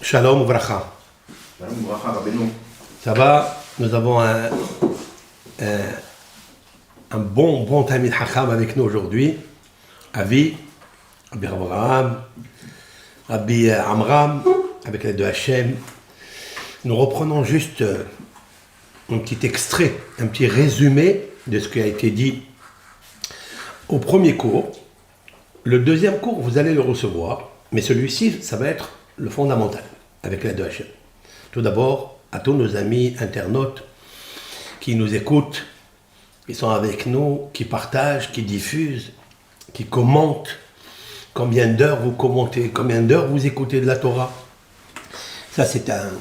Shalom Vracha. Shalom Bracha, Rabbeinu. Ça va? Nous avons un bon Talmid Chacham avec nous aujourd'hui. Rabbi Avraham, Rabbi Amram, avec l'aide de Hachem. Nous reprenons juste un petit extrait, un petit résumé de ce qui a été dit au premier cours. Le deuxième cours, vous allez le recevoir, mais celui-ci, ça va être le fondamental, avec l'aide de Hachem. Tout d'abord, à tous nos amis internautes qui nous écoutent, qui sont avec nous, qui partagent, qui diffusent, qui commentent. Combien d'heures vous commentez, combien d'heures vous écoutez de la Torah. Ça, c'est un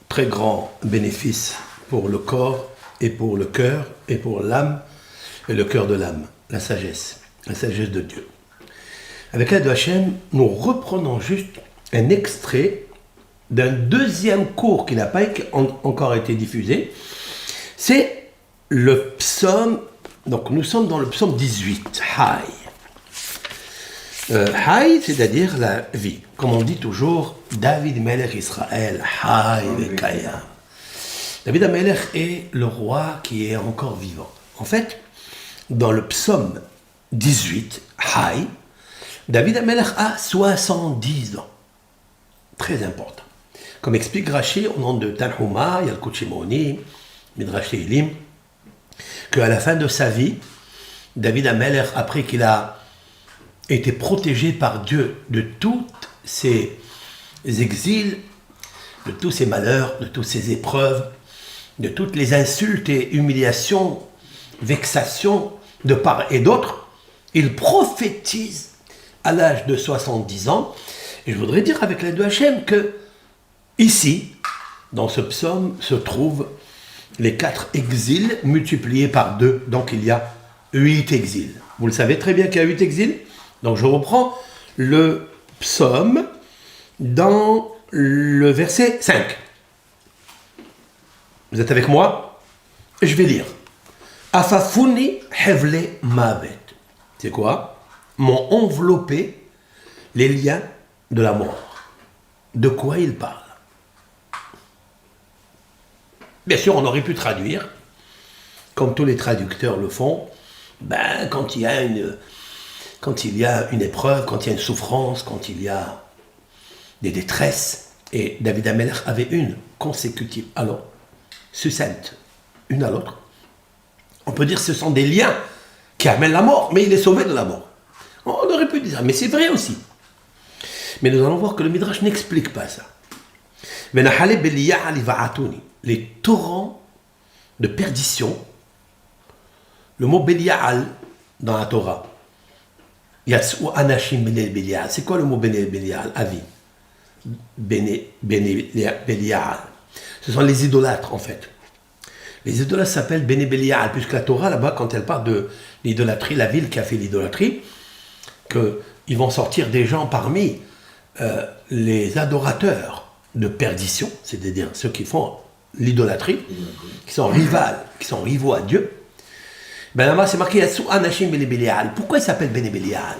très grand bénéfice pour le corps et pour le cœur et pour l'âme et le cœur de l'âme, la sagesse de Dieu. Avec l'aide de Hachem, nous reprenons juste un extrait d'un deuxième cours qui n'a pas encore été diffusé. C'est le psaume, donc nous sommes dans le psaume 18, Hay. Hay, c'est-à-dire la vie. Comme on dit toujours, David Melech Israël, Hay Vekayam. David Melech est le roi qui est encore vivant. En fait, dans le psaume 18, Hay, David Melech a 70 ans. Très important. Comme explique Rashi au nom de Tanhuma, Yalkut Shimoni, Midrash Tehillim, qu'à la fin de sa vie, David Melech, après qu'il a été protégé par Dieu de tous ses exils, de tous ses malheurs, de toutes ses épreuves, de toutes les insultes et humiliations, vexations de part et d'autre, il prophétise à l'âge de 70 ans. Et je voudrais dire avec l'aide de Hachem que ici, dans ce psaume, se trouvent les 4 exils multipliés par 2. Donc il y a 8 exils. Vous le savez très bien qu'il y a 8 exils. Donc je reprends le psaume dans le verset 5. Vous êtes avec moi? Je vais lire. Afafuni hevle mavet. C'est quoi? M'ont enveloppé les liens de la mort. De quoi il parle? Bien sûr, on aurait pu traduire, comme tous les traducteurs le font, quand il y a une épreuve, quand il y a une souffrance, quand il y a des détresses, et David Amelech avait une consécutive, alors, succincte, une à l'autre. On peut dire que ce sont des liens qui amènent la mort, mais il est sauvé de la mort. On aurait pu dire ça, mais c'est vrai aussi. Mais nous allons voir que le Midrash n'explique pas ça. Les torrents de perdition, le mot Belial dans la Torah, c'est quoi le mot Belial? Avi. Belial. Ce sont les idolâtres en fait. Les idolâtres s'appellent Belial, puisque la Torah là-bas, quand elle parle de l'idolâtrie, la ville qui a fait l'idolâtrie, qu'ils vont sortir des gens parmi les adorateurs de perdition, c'est-à-dire ceux qui font l'idolâtrie, qui sont rivaux à Dieu. Là-bas, c'est marqué Yassou Anashim Belial. Pourquoi il s'appelle Belial?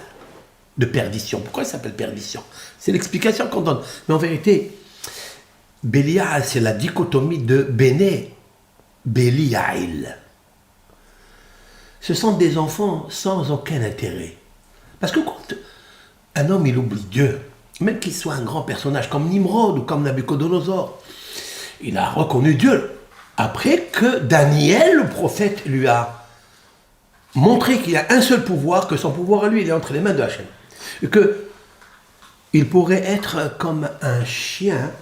De perdition. Pourquoi il s'appelle perdition? C'est l'explication qu'on donne. Mais en vérité, Belial, c'est la dichotomie de Belial. Ce sont des enfants sans aucun intérêt. Parce que quand un homme, il oublie Dieu, même qu'il soit un grand personnage comme Nimrod ou comme Nabucodonosor, il a reconnu Dieu. Après que Daniel, le prophète, lui a montré qu'il a un seul pouvoir, que son pouvoir à lui, il est entre les mains de Hachem. Et qu'il pourrait être comme un chien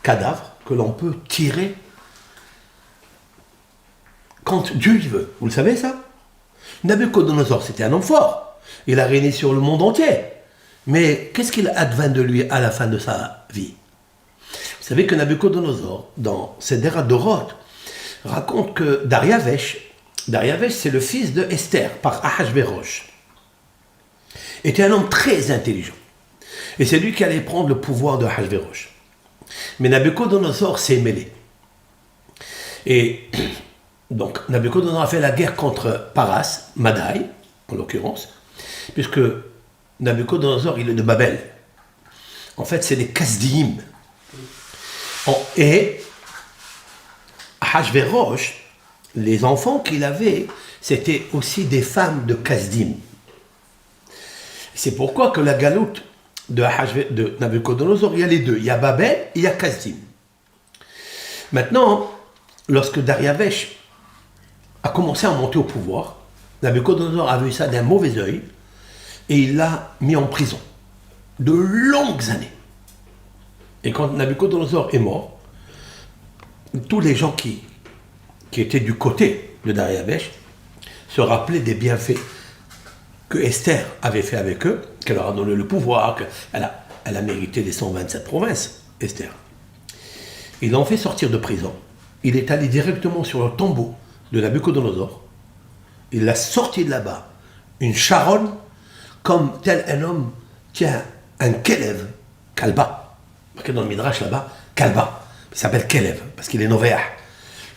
cadavre que l'on peut tirer quand Dieu y veut. Vous le savez ça? Nabucodonosor, c'était un homme fort. Il a régné sur le monde entier. Mais qu'est-ce qu'il advint de lui à la fin de sa vie? Vous savez que Nabucodonosor, dans Seder HaDorot, raconte que Dariavesh, c'est le fils de Esther, par Ahashverosh, était un homme très intelligent. Et c'est lui qui allait prendre le pouvoir de Ahashverosh. Mais Nabucodonosor s'est mêlé. Et donc Nabucodonosor a fait la guerre contre Paras, Madaï, en l'occurrence, puisque Nabucodonosor, il est de Babel. En fait, c'est les Kasdiim. Et Ahashverosh, les enfants qu'il avait, c'était aussi des femmes de Kasdim. C'est pourquoi que la galoute de Nabucodonosor, il y a les deux. Il y a Babel et il y a Kasdim. Maintenant, lorsque Dariavesh a commencé à monter au pouvoir, Nabucodonosor a vu ça d'un mauvais œil et il l'a mis en prison de longues années. Et quand Nabucodonosor est mort, tous les gens qui étaient du côté de Dariavesh se rappelaient des bienfaits que Esther avait fait avec eux, qu'elle leur a donné le pouvoir, qu'elle a mérité les 127 provinces, Esther. Ils l'ont fait sortir de prison. Il est allé directement sur le tombeau de Nabucodonosor. Il l'a sorti de là-bas, une charonne, comme tel un homme tient un Kelev, Kalba. Parce que dans le Midrash là-bas, Kalba, il s'appelle Kelev, parce qu'il est Novéah.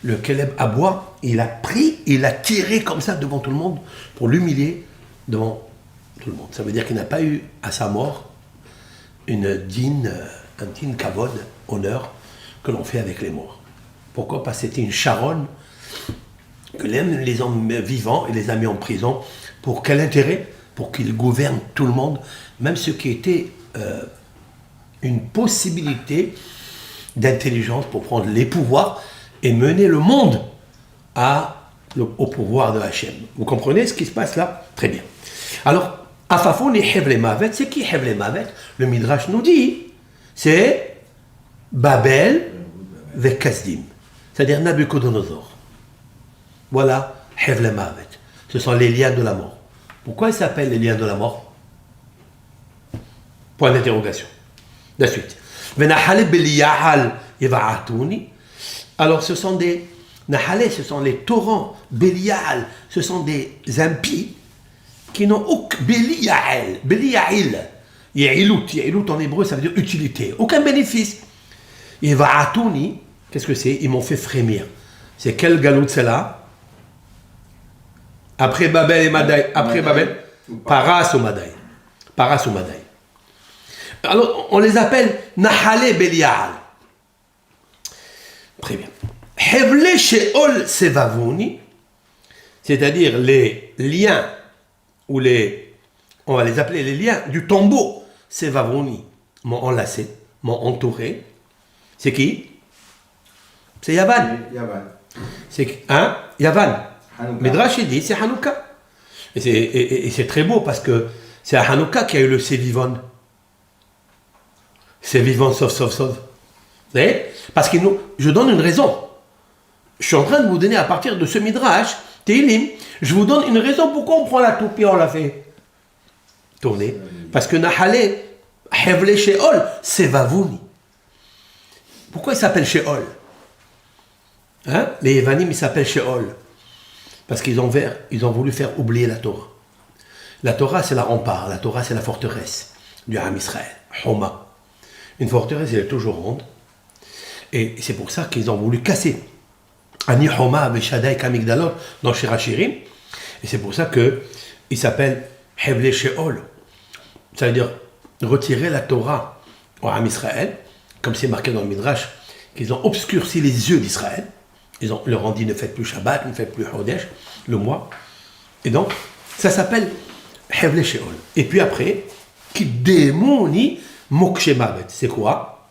Le Kelev à bois, il a pris, il a tiré comme ça devant tout le monde pour l'humilier devant tout le monde. Ça veut dire qu'il n'a pas eu à sa mort un digne kavod, honneur, que l'on fait avec les morts. Pourquoi? Parce que c'était une charonne que les hommes vivants, et les a mis en prison. Pour quel intérêt? Pour qu'ils gouvernent tout le monde, même ce qui était une possibilité d'intelligence pour prendre les pouvoirs et mener le monde au pouvoir de Hachem. Vous comprenez ce qui se passe là? Très bien. Alors, Afafon et Hevle Mavet, c'est qui Hevle Mavet? Le Midrash nous dit, c'est Babel ve Kasdim, c'est-à-dire Nabucodonosor. Voilà Hevle Mavet. Ce sont les liens de la mort. Pourquoi ils s'appellent les liens de la mort? Point d'interrogation. La suite. Alors ce sont des Nahale, ce sont les torrents, Belial, ce sont des impies qui n'ont aucun Belial, Ya'ilut en hébreu ça veut dire utilité, aucun bénéfice. Yiva'atuni, qu'est-ce que c'est? Ils m'ont fait frémir. C'est quelle galoute c'est là? Après Babel et Madaï, après Babel, Paras ou Madaï. Paras ou Madaï. Alors, on les appelle Nahale Belial. Très bien. Hevle Sheol Sevavouni, c'est-à-dire les liens, ou on va les appeler les liens du tombeau Sevavouni, m'ont enlacé, m'ont entouré. C'est qui? C'est Yavan. C'est Yavan. Midrash dit c'est Hanouka. Et c'est très beau parce que c'est à Hanouka qu'il y a eu le Sévivon. Sévivon sauf. Vous voyez? Parce que je donne une raison. Je suis en train de vous donner à partir de ce Midrash, Tehillim, je vous donne une raison pourquoi on prend la toupie, on la fait tourner. Parce que Nahale, Hevle Sheol, Sevavouni. Pourquoi il s'appelle Sheol? Les Evanim, ils s'appellent Sheol. Parce qu'ils ont voulu faire oublier la Torah. La Torah, c'est la rempart. La Torah, c'est la forteresse du Ham Israël. Homa. Une forteresse, elle est toujours ronde. Et c'est pour ça qu'ils ont voulu casser. Ani Homa avec Shaddai Kamigdalot dans Shirachirim. Et c'est pour ça qu'il s'appelle Hevle Sheol. Ça veut dire retirer la Torah au Ham Israël, comme c'est marqué dans le Midrash, qu'ils ont obscurci les yeux d'Israël. Ils leur ont dit ne faites plus Shabbat, ne faites plus Chodesh, le mois. Et donc, ça s'appelle Hevle Sheol. Et puis après, Kidemoni Mokshe Mavet. C'est quoi?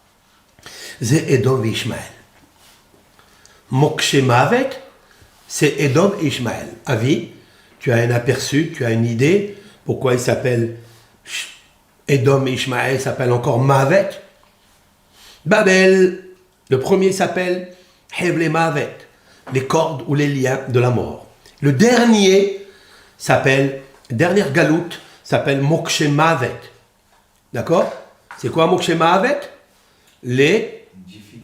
C'est Edom et Ishmaël. Mokshe Mavet, c'est Edom et Ishmaël. Avi, tu as un aperçu, tu as une idée pourquoi il s'appelle Edom et Ishmaël s'appellent encore Mavet? Babel, le premier s'appelle Hevle Mavet, les cordes ou les liens de la mort. Le dernier dernière galoute s'appelle Mokshe Mavet. D'accord? C'est quoi Mokshe Mavet? Les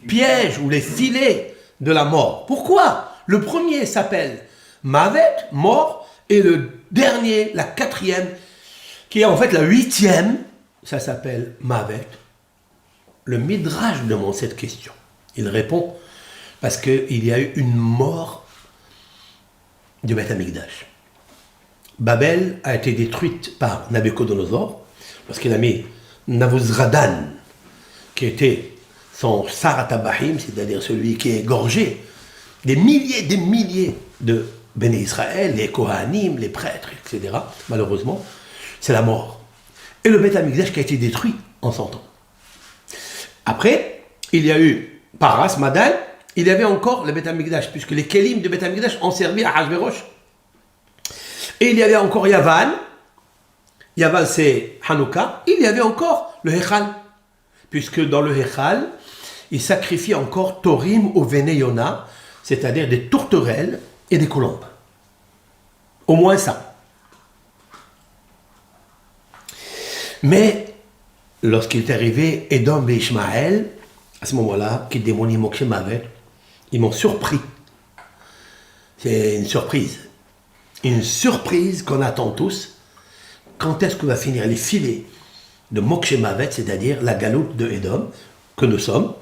pièges ou les filets de la mort. Pourquoi? Le premier s'appelle Mavet, mort, et le dernier, la quatrième, qui est en fait la huitième, ça s'appelle Mavet. Le Midrash demande cette question. Il répond parce qu'il y a eu une mort du Beth Amikdash. Babel a été détruite par Nabucodonosor parce qu'il a mis Nabuzradan, qui était son Saratabahim, c'est-à-dire celui qui est gorgé, des milliers de Béné Israël, les Kohanim, les prêtres, etc., malheureusement, c'est la mort. Et le Beth Amikdash qui a été détruit en 100 ans. Après, il y a eu Paras, Madal, il y avait encore le Beth Amikdash, puisque les Kélim de Beth Amikdash ont servi à Hachvérosh. Et il y avait encore Yavan. Yavan, c'est Hanouka. Il y avait encore le Hechal. Puisque dans le Hechal, il sacrifie encore Torim ou Veneyona, c'est-à-dire des tourterelles et des colombes. Au moins ça. Mais, lorsqu'il est arrivé Edom et Ishmaël, à ce moment-là, qui démonie Mokshé Mavet, ils m'ont surpris. C'est une surprise. Une surprise qu'on attend tous. Quand est-ce que va finir les filets de Mokshé Mavet, c'est-à-dire la galoute de Edom, que nous sommes,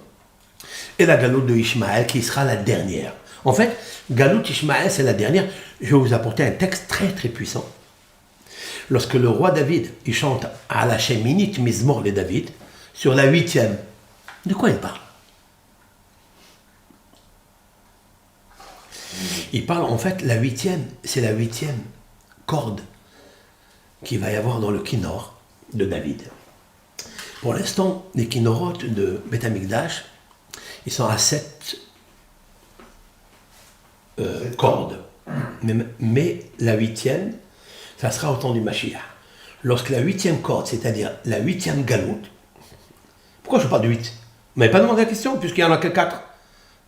et la galoute de Ishmaël, qui sera la dernière. En fait, galoute Ishmaël, c'est la dernière. Je vais vous apporter un texte très très puissant. Lorsque le roi David, il chante à la Sheminit Mizmor le David, sur la 8e, de quoi il parle? Il parle en fait, la 8e, c'est la 8e corde qu'il va y avoir dans le Kinor de David. Pour l'instant, les Kinorotes de Beth Amikdash, ils sont à 7 cordes. Mais la 8e, ça sera au temps du Mashiach. Lorsque la 8e corde, c'est-à-dire la 8e galoute, pourquoi je parle de 8? Vous m'avez pas demandé la question, puisqu'il y en a que 4.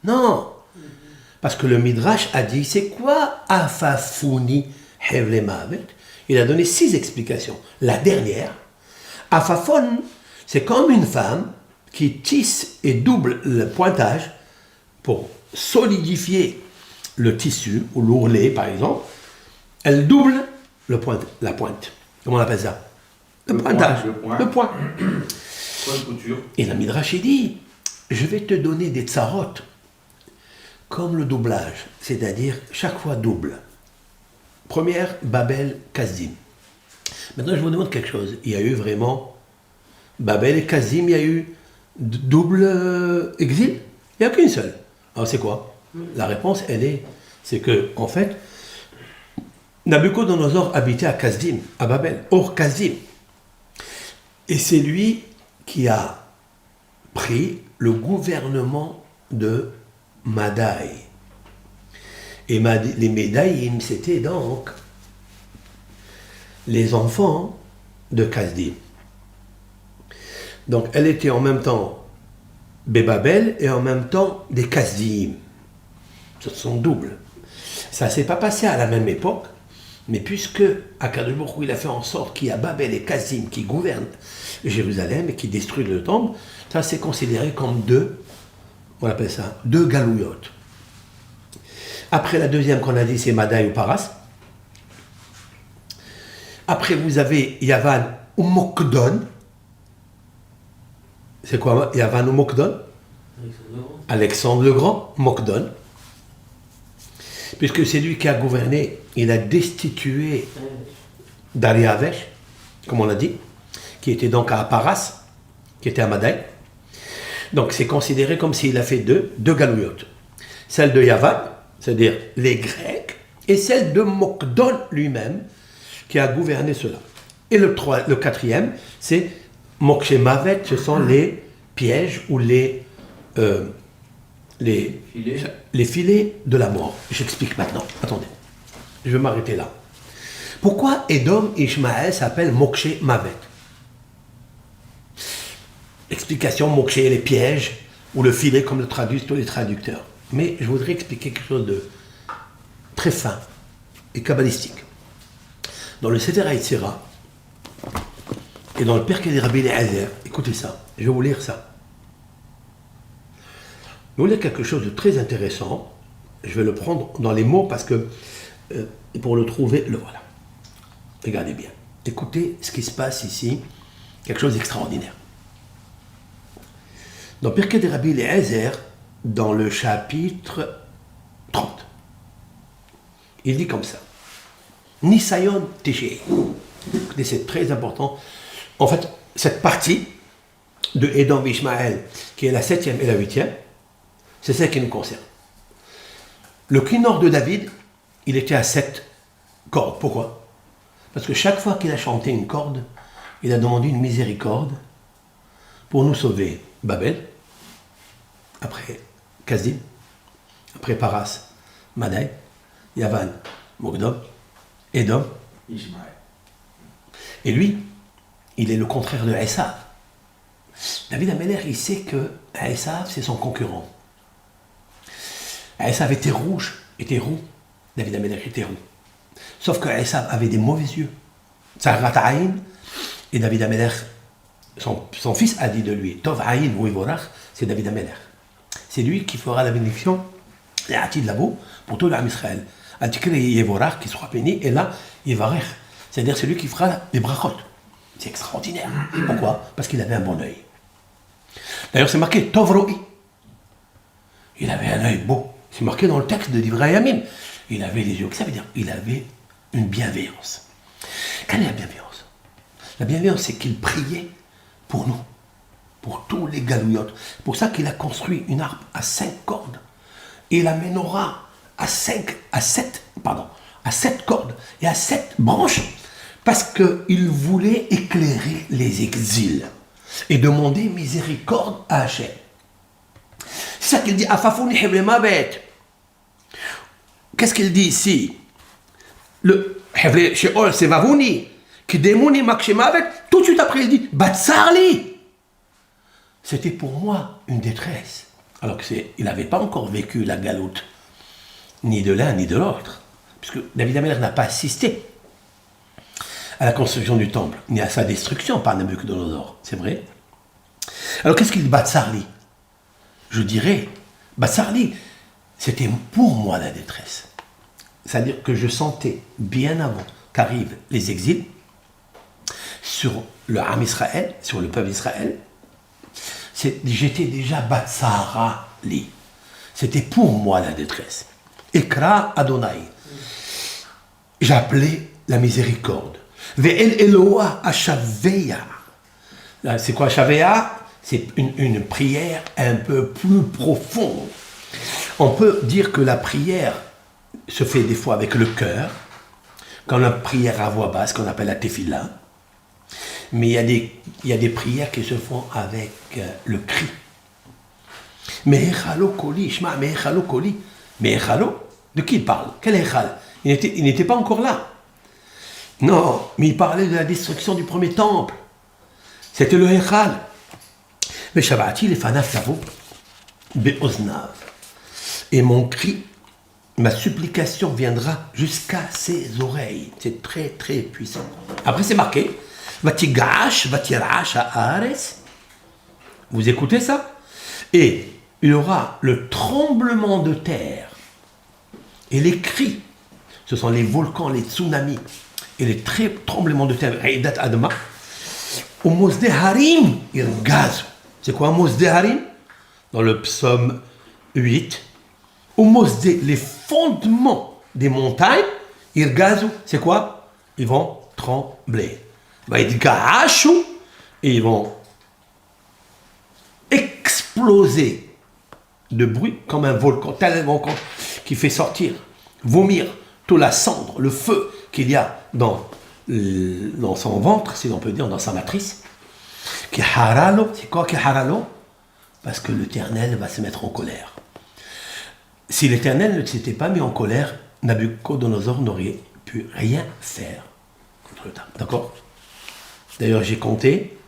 Non. Parce que le Midrash a dit, c'est quoi Afafuni Hevle Mavet? Il a donné 6 explications. La dernière, Afafon, c'est comme une femme qui tisse et double le pointage pour solidifier le tissu, ou l'ourlet par exemple. Elle double la pointe. Comment on appelle ça? Le pointage. Le point. Point de couture. Et la Midrash dit, je vais te donner des tsarot comme le doublage, c'est-à-dire chaque fois double. Première, Babel, Kazdim. Maintenant, je vous demande quelque chose. Il y a eu vraiment Babel et Kazdim, il y a eu double exil? Il n'y a qu'une seule. Alors c'est quoi? La réponse, c'est que, en fait, Nabucodonosor habitait à Kazdim, à Babel, hors Kazdim. Et c'est lui qui a pris le gouvernement de Madaï. Et les Médaïm, c'était donc les enfants de Kazdim. Donc elle était en même temps Bébabel et en même temps des Kazdim. Ce sont doubles. Ça ne s'est pas passé à la même époque, mais puisque Akadosh Baruch Hu, il a fait en sorte qu'il y a Babel et Kazdim qui gouvernent Jérusalem et qui détruisent le temple, ça c'est considéré comme deux galouillotes. Après la deuxième qu'on a dit, c'est Madaï ou Paras. Après, vous avez Yavan ou Mokdon. C'est quoi Yavan ou Mokdon? Alexandre le Grand, Mokdon. Puisque c'est lui qui a gouverné, il a destitué Dariavesh, comme on l'a dit, qui était donc à Paras, qui était à Madaï. Donc c'est considéré comme s'il a fait deux galouillotes. Celle de Yavan, c'est-à-dire les Grecs, et celle de Mokdon lui-même, qui a gouverné cela. Et le quatrième, c'est Mokshé Mavet, ce sont les pièges ou les filets de la mort. J'explique maintenant. Attendez, je vais m'arrêter là. Pourquoi Edom et Ishmaël s'appellent Mokshé Mavet? Explication, Mokshé, les pièges, ou le filet, comme le traduisent tous les traducteurs. Mais je voudrais expliquer quelque chose de très fin et kabbalistique. Dans le Seder HaYetzirah et dans le Pirkei de Rabbi Eliezer, écoutez ça, je vais vous lire ça. Nous lire quelque chose de très intéressant. Je vais le prendre dans les mots parce que pour le trouver, le voilà. Regardez bien. Écoutez ce qui se passe ici, quelque chose d'extraordinaire. Dans Pirkei de Rabbi Eliezer, dans le chapitre 30, il dit comme ça. Nisayon Téché. Écoutez, c'est très important. En fait, cette partie, de Édom et Ishmaël, qui est la 7e et la 8e, c'est celle qui nous concerne. Le Kinor de David, il était à 7 cordes. Pourquoi? Parce que chaque fois qu'il a chanté une corde, il a demandé une miséricorde pour nous sauver. Babel, après Kazdim, après Paras, Madaï, Yavan, Mogdom, Édom, Ishmaël. et lui, il est le contraire de Esav. David Améler, il sait que Esav, c'est son concurrent. Esav était rouge, était roux. David Améler était roux. Sauf que Esav avait des mauvais yeux. Tzarat Aïn, et David Améler, son fils a dit de lui, Tov Aïn ou Ivorach, c'est David Améler. C'est lui qui fera la bénédiction, et Atid Labo, pour tout l'âme Israël. Atikre Yevorach, qui sera béni, et là, Yevarech. C'est-à-dire, c'est lui qui fera les brachot. C'est extraordinaire. Pourquoi? Parce qu'il avait un bon œil. D'ailleurs, c'est marqué Tov Ro'i. Il avait un œil beau. C'est marqué dans le texte de Divrei Yamim. Il avait les yeux. Qu'est-ce que ça veut dire? Il avait une bienveillance. Quelle est la bienveillance? La bienveillance, c'est qu'il priait pour nous, pour tous les galouillotes. C'est pour ça qu'il a construit une harpe à 5 cordes et la menorah à 7 cordes et à 7 branches, parce qu'il voulait éclairer les exils et demander miséricorde à Hachem. C'est ça qu'il dit. Qu'est-ce qu'il dit ici? Le Sheol, c'est Vavouni. Qui démonie Makshemavet. Tout de suite après, il dit Batsarli. C'était pour moi une détresse. Alors qu'il n'avait pas encore vécu la galoute, ni de l'un ni de l'autre. Puisque David Améler n'a pas assisté à la construction du temple, ni à sa destruction par Nabucodonosor. C'est vrai? Alors qu'est-ce qu'il dit Batsarli? Je dirais, Batsarli, c'était pour moi la détresse. C'est-à-dire que je sentais, bien avant qu'arrivent les exils, sur le Ham Israël, sur le peuple Israël, j'étais déjà Batsarali. C'était pour moi la détresse. Ekra Adonai. J'appelais la miséricorde. Ve'el Eloah Ashaveya. C'est quoi Ashaveya? C'est une prière un peu plus profonde. On peut dire que la prière se fait des fois avec le cœur, quand la prière à voix basse, qu'on appelle la tefila. Mais il y a des prières qui se font avec le cri. Mehechalo koli, shma mehechalo koli. Mehechalo, de qui il parle? Quel Echal? Il n'était pas encore là. Non, mais il parlait de la destruction du premier temple. C'était le Echal. Mais Shabati, les fanaf tavo, be'oznav. Et mon cri, ma supplication viendra jusqu'à ses oreilles. C'est très très puissant. Après c'est marqué, Vatigash, Vatirash, Haares. Vous écoutez ça? Et il y aura le tremblement de terre et les cris. Ce sont les volcans, les tsunamis et les tremblements de terre. Reidat Adma. Au Mosde Harim, Irgaz. C'est quoi Mosde Harim? Dans le psaume 8. Au Mosde, les fondements des montagnes, Irgazu, c'est quoi? Ils vont trembler. Et ils vont exploser de bruit comme un volcan, tel un volcan qui fait sortir, vomir toute la cendre, le feu qu'il y a dans son ventre, si l'on peut dire, dans sa matrice. Qui haralo, c'est quoi qui haralo? Parce que l'Éternel va se mettre en colère. Si l'Éternel ne s'était pas mis en colère, Nabucodonosor n'aurait pu rien faire contre le temple. D'accord? D'ailleurs, j'ai compté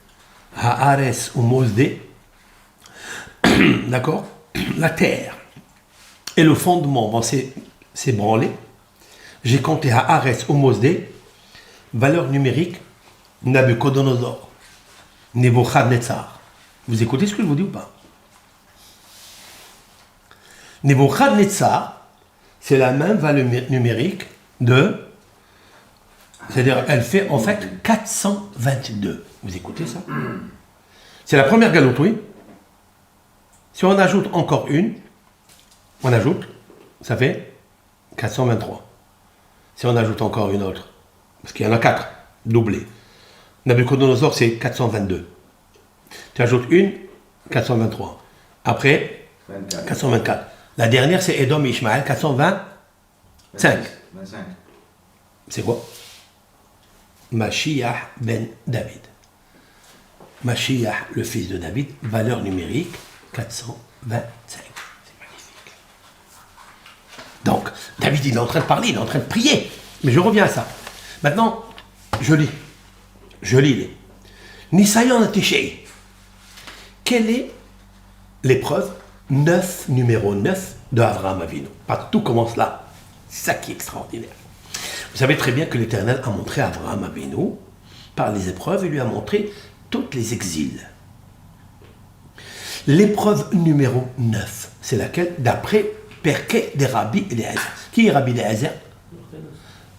Haares ou Mosde, d'accord? La terre et le fondement vont s'ébranler. J'ai compté Haares ou Mosde, valeur numérique, Nabucodonosor, Nebuchadnezzar. Vous écoutez ce que je vous dis ou pas? Nebuchadnezzar, c'est la même valeur numérique de... C'est-à-dire, elle fait en fait 422. Vous écoutez ça? C'est la première galoute, oui. Si on ajoute encore une, on ajoute, ça fait 423. Si on ajoute encore une autre, parce qu'il y en a 4, doublés. Nabucodonosor, c'est 422. Tu ajoutes une, 423. Après, 24. 424. La dernière, c'est Edom et Ishmaël, 425. 25. C'est quoi? Mashiach ben David. Mashiach, le fils de David, valeur numérique 425. C'est magnifique. Donc, David, il est en train de parler, il est en train de prier. Mais je reviens à ça. Maintenant, je lis. Les Nisayon Atishei. Quelle est l'épreuve numéro 9 de Avraham Avinu? Tout commence là. C'est ça qui est extraordinaire. Vous savez très bien que l'Éternel a montré à Avraham Avinu, par les épreuves, il lui a montré toutes les exils. L'épreuve numéro 9, c'est laquelle? D'après Perké des Rabbi Eliezer. Qui est Rabbi Eliezer?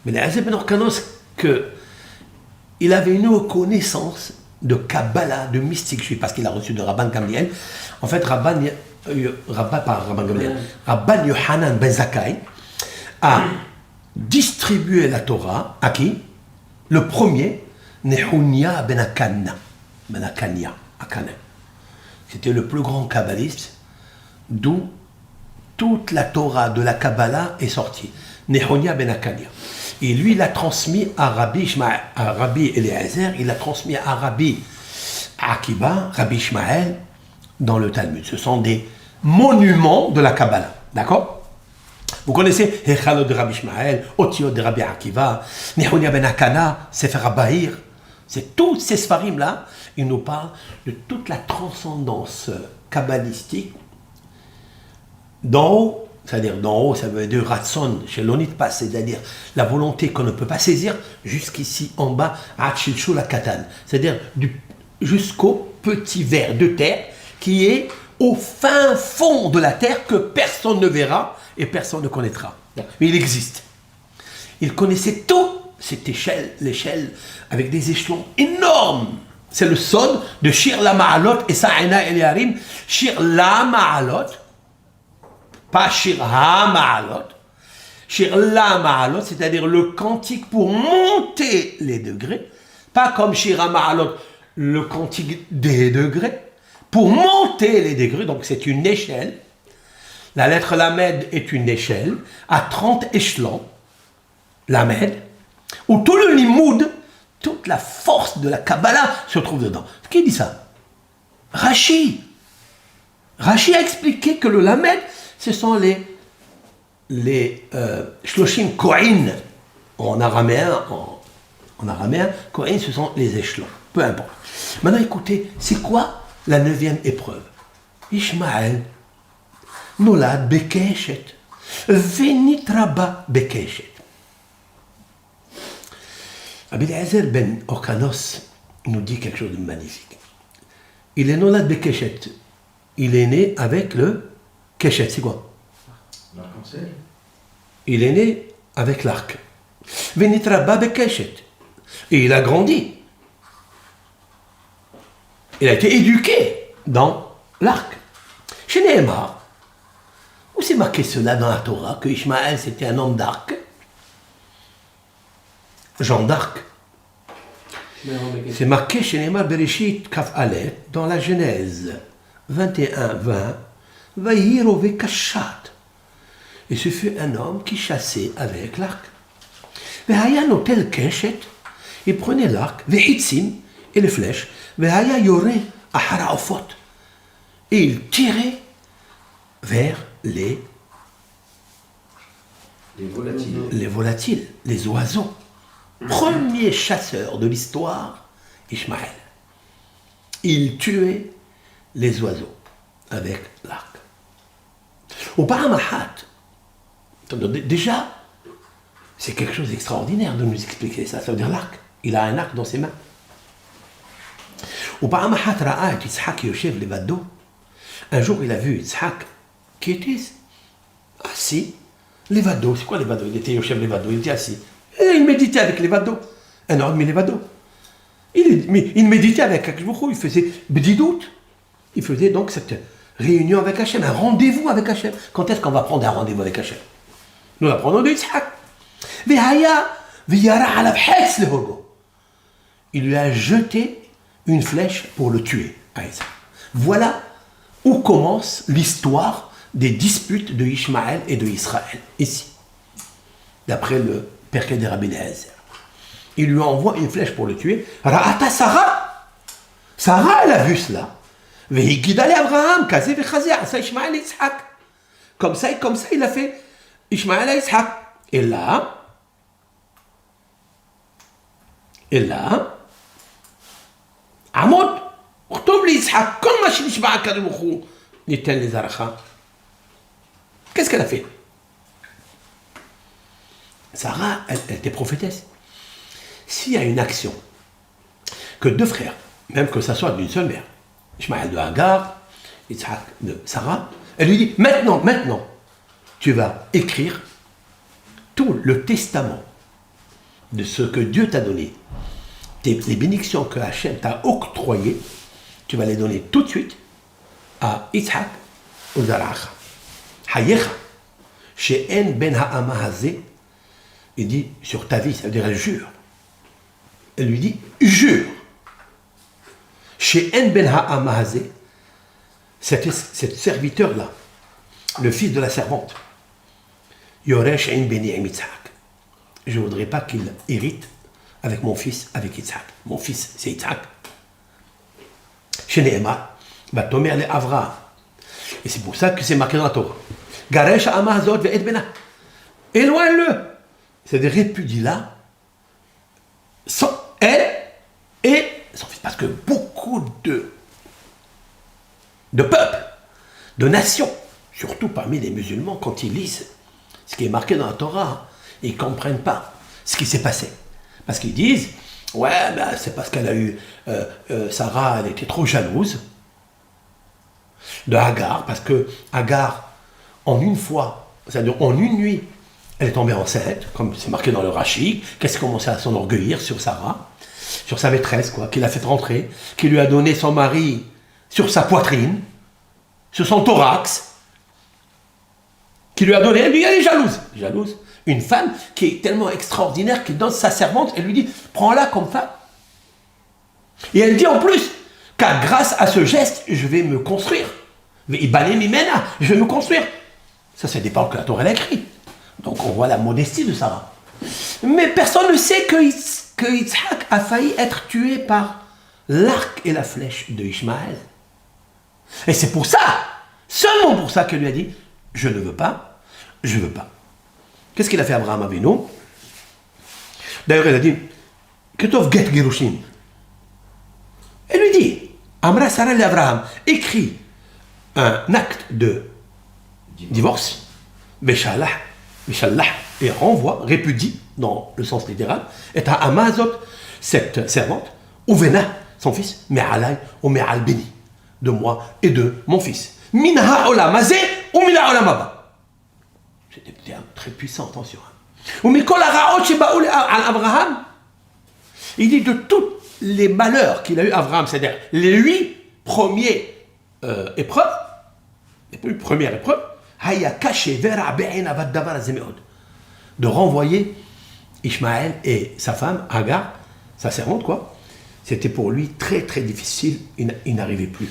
Eliezer ben Orkanos, il avait une connaissance de Kabbalah, de mystique juif, parce qu'il a reçu de Rabban Gamliel. En fait, Rabban Yohanan ben Zakkai a distribué la Torah à qui? Le premier, Nehunia ben Akania, à Canaan. C'était le plus grand kabbaliste, d'où toute la Torah de la Kabbalah est sortie. Nehunia ben Akania. Et lui, il a transmis à Rabbi Eliezer, il a transmis à Rabbi Akiba, Rabbi Ishmael, dans le Talmud. Ce sont des monuments de la Kabbalah. D'accord? Vous connaissez Hechalot de Rabbi Ishmael, Otiot de Rabbi Akiva, Nehunia ben Akana, Sefer HaBahir. C'est tous ces sfarim-là, ils nous parlent de toute la transcendance kabbalistique d'en haut. C'est-à-dire d'en haut, ça veut dire Ratson, chez l'Onitpas, c'est-à-dire la volonté qu'on ne peut pas saisir, jusqu'ici en bas, Hachilchou la Katan. C'est-à-dire jusqu'au petit ver de terre qui est au fin fond de la terre que personne ne verra et personne ne connaîtra. Mais il existe. Il connaissait tout, cette l'échelle avec des échelons énormes. C'est le son de Shir la Ma'alot et Sa'ina El Yarim. Shir la Ma'alot, pas Shir ha-Ma'alot. Shir la Ma'alot, c'est-à-dire le cantique pour monter les degrés. Pas comme Shir ha-Ma'alot, le cantique des degrés. Pour monter les degrés, donc c'est une échelle. La lettre Lamed est une échelle à 30 échelons. Lamed, où tout le limoud, toute la force de la Kabbalah se trouve dedans. Qui dit ça? Rashi. Rashi a expliqué que le Lamed, ce sont les Shloshim Kohen en araméen. En araméen, Kohen, ce sont les échelons. Peu importe. Maintenant, écoutez, c'est quoi la 9e épreuve? Ishmael nolad bekeshet, venitraba bekeshet. Rabbi Eliezer ben Orkanos nous dit quelque chose de magnifique. Il est nolad bekeshet. Il est né avec le keshet, c'est quoi? L'arc-en-ciel. Il est né avec l'arc. Venitraba bekeshet. Et il a grandi. Il a été éduqué dans l'arc. Chez Nehemar, où c'est marqué cela dans la Torah, que Ishmaël c'était un homme d'arc? Jean d'Arc. C'est marqué chez Nehemar Bereshit Kaf Aleph, dans la Genèse 21-20, Vayiro Vekashat. Et ce fut un homme qui chassait avec l'arc. Vehaya notel keshet, il prenait l'arc, vehitzim, et les flèches, vehaya yoreh ahara ofot, et il tirait vers les volatiles, les oiseaux. Premier chasseur de l'histoire, Ishmaël. Il tuait les oiseaux avec l'arc. Au Paramahat, déjà, c'est quelque chose d'extraordinaire de nous expliquer ça. Ça veut dire l'arc. Il a un arc dans ses mains. Au Paramahat ra'a et Yitzhak Yoshev levado. Un jour, il a vu Yitzhak qui était assis. Levado, c'est quoi levado? Il était Yoshev levado, il était assis. Et il méditait avec levado. Un homme, mais levado. Il méditait avec Akshbouchou, il faisait bdidout. Il faisait donc cette réunion avec Hachem, un rendez-vous avec Hachem. Quand est-ce qu'on va prendre un rendez-vous avec Hachem? Nous la prenons de Yitzhak. Il lui a jeté une flèche pour le tuer. à Isaac. Voilà où commence l'histoire des disputes de Ishmaël et de Israël, ici. D'après le Perkei de Rabbi Eliezer. Il lui envoie une flèche pour le tuer. Ra'ata Sarah. Sarah, elle a vu cela. Ve'higida le Abraham, kazé ve'chazé, asa Ishmaël et Isaac. Comme ça, il a fait Ishmaël et Isaac. Et là, Amod, Octobre Isaac, comme ma Ishmaël Kadoukhou, Nitel les Aracha. Qu'est-ce qu'elle a fait? Sarah, elle était prophétesse. S'il y a une action que deux frères, même que ça soit d'une seule mère, Ishmaël de Hagar, Isaac de Sarah, elle lui dit, maintenant, tu vas écrire tout le testament de ce que Dieu t'a donné, les bénédictions que Hachem t'a octroyées, tu vas les donner tout de suite à Isaac ou Zaracha. Hayecha, she'en ben ha'ama hazeh, il dit, sur ta vie, ça veut dire elle jure. Elle lui dit, jure. She'en ben ha'ama hazeh, cet serviteur-là, le fils de la servante, Yoresh ein beni im Yitzhak. Je ne voudrais pas qu'il hérite avec mon fils, avec Yitzhak. Mon fils, c'est Yitzhak. Chez Nehemar, Batomer le Avraham. Et c'est pour ça que c'est marqué dans la Torah. Garesh ha'ama hazot ve'et bena. Éloigne-le. C'est-à-dire répudie-la, elle et son fils. Parce que beaucoup de peuples, de nations, surtout parmi les musulmans, quand ils lisent ce qui est marqué dans la Torah, ils ne comprennent pas ce qui s'est passé. Parce qu'ils disent, ouais, ben, c'est parce qu'elle a eu, Sarah, elle était trop jalouse de Hagar, parce que Hagar, en une fois, c'est-à-dire en une nuit, elle est tombée enceinte, comme c'est marqué dans le Rashi, qu'est-ce qui commençait à s'enorgueillir sur Sarah, sur sa maîtresse, quoi, qui l'a fait rentrer, qui lui a donné son mari sur sa poitrine, sur son thorax, qui lui a donné, elle est jalouse. Une femme qui est tellement extraordinaire qu'il donne sa servante, elle lui dit, prends-la comme femme. Et elle dit en plus, car grâce à ce geste, je vais me construire. Je vais me construire. Ça, c'est des paroles que la Torah a écrit. Donc on voit la modestie de Sarah. Mais personne ne sait que Yitzhak a failli être tué par l'arc et la flèche de Ishmaël. Et c'est pour ça, seulement pour ça qu'elle lui a dit, je ne veux pas, je veux pas. Qu'est-ce qu'il a fait Abraham Avinu? D'ailleurs, il a dit, Ketov get Gerushin. Elle lui dit, Amra Sarah l'Abraham, écrit un acte de divorce, Beshallah, et renvoie, répudie, dans le sens littéral, et à Amazot, cette servante, Ouvena, son fils, Me'alai ou Me'al Beni, de moi et de mon fils. Minha olam hazeh ou minha olam haba. C'était des termes très puissants, attention. Ou mikol haraot sheba'u Abraham. Il dit de tous les malheurs qu'il a eu Abraham, c'est-à-dire les 8 premières épreuves, de renvoyer Ishmaël et sa femme, Hagar, sa servante, quoi. C'était pour lui très très difficile, il n'arrivait plus.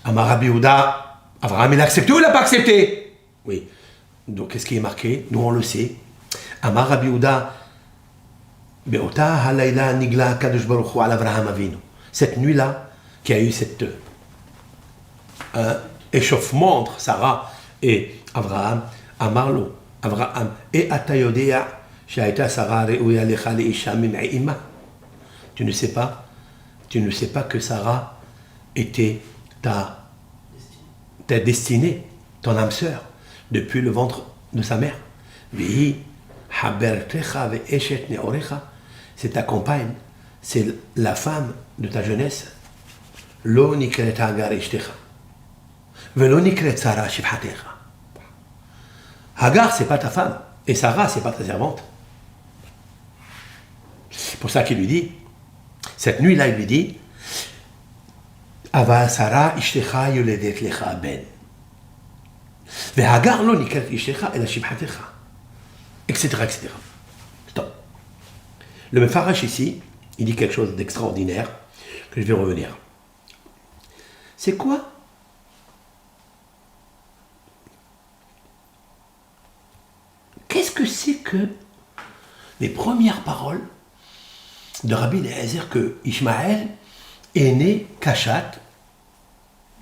Amar Rabbi Yehuda, Abraham il a accepté ou il n'a pas accepté? Oui. Donc qu'est-ce qui est marqué? Nous on le sait. Amar Rabbi Yehuda, Be'ota halayla nigla kadosh baruch hu al Avraham Avinu. Cette nuit-là, qui a eu cet échauffement entre Sarah et Abraham, Amarlo, Abraham, et Atayodea, Shaita Sarah re'uya lecha le'isha min ima. Tu ne sais pas que Sarah était ta destinée, ton âme sœur, depuis le ventre de sa mère. Vihi habertecha ve'eshet ne'orecha. C'est ta compagne, c'est la femme de ta jeunesse. Lo nikret Hagar ishtecha. Velo nikret Sarah shivhatecha. Hagar, c'est pas ta femme. Et Sarah, c'est pas ta servante. C'est pour ça qu'il lui dit, cette nuit-là, il lui dit, Ava Sarah ishtecha yoledet lecha ben. Ve Hagar lo nikret ishtecha ela shivhatecha. Etc. Stop. Le Mefarash ici, il dit quelque chose d'extraordinaire, que je vais revenir. C'est quoi? Qu'est-ce que c'est que les premières paroles de Rabbi Eliezer que Ishmaël est né Kashat,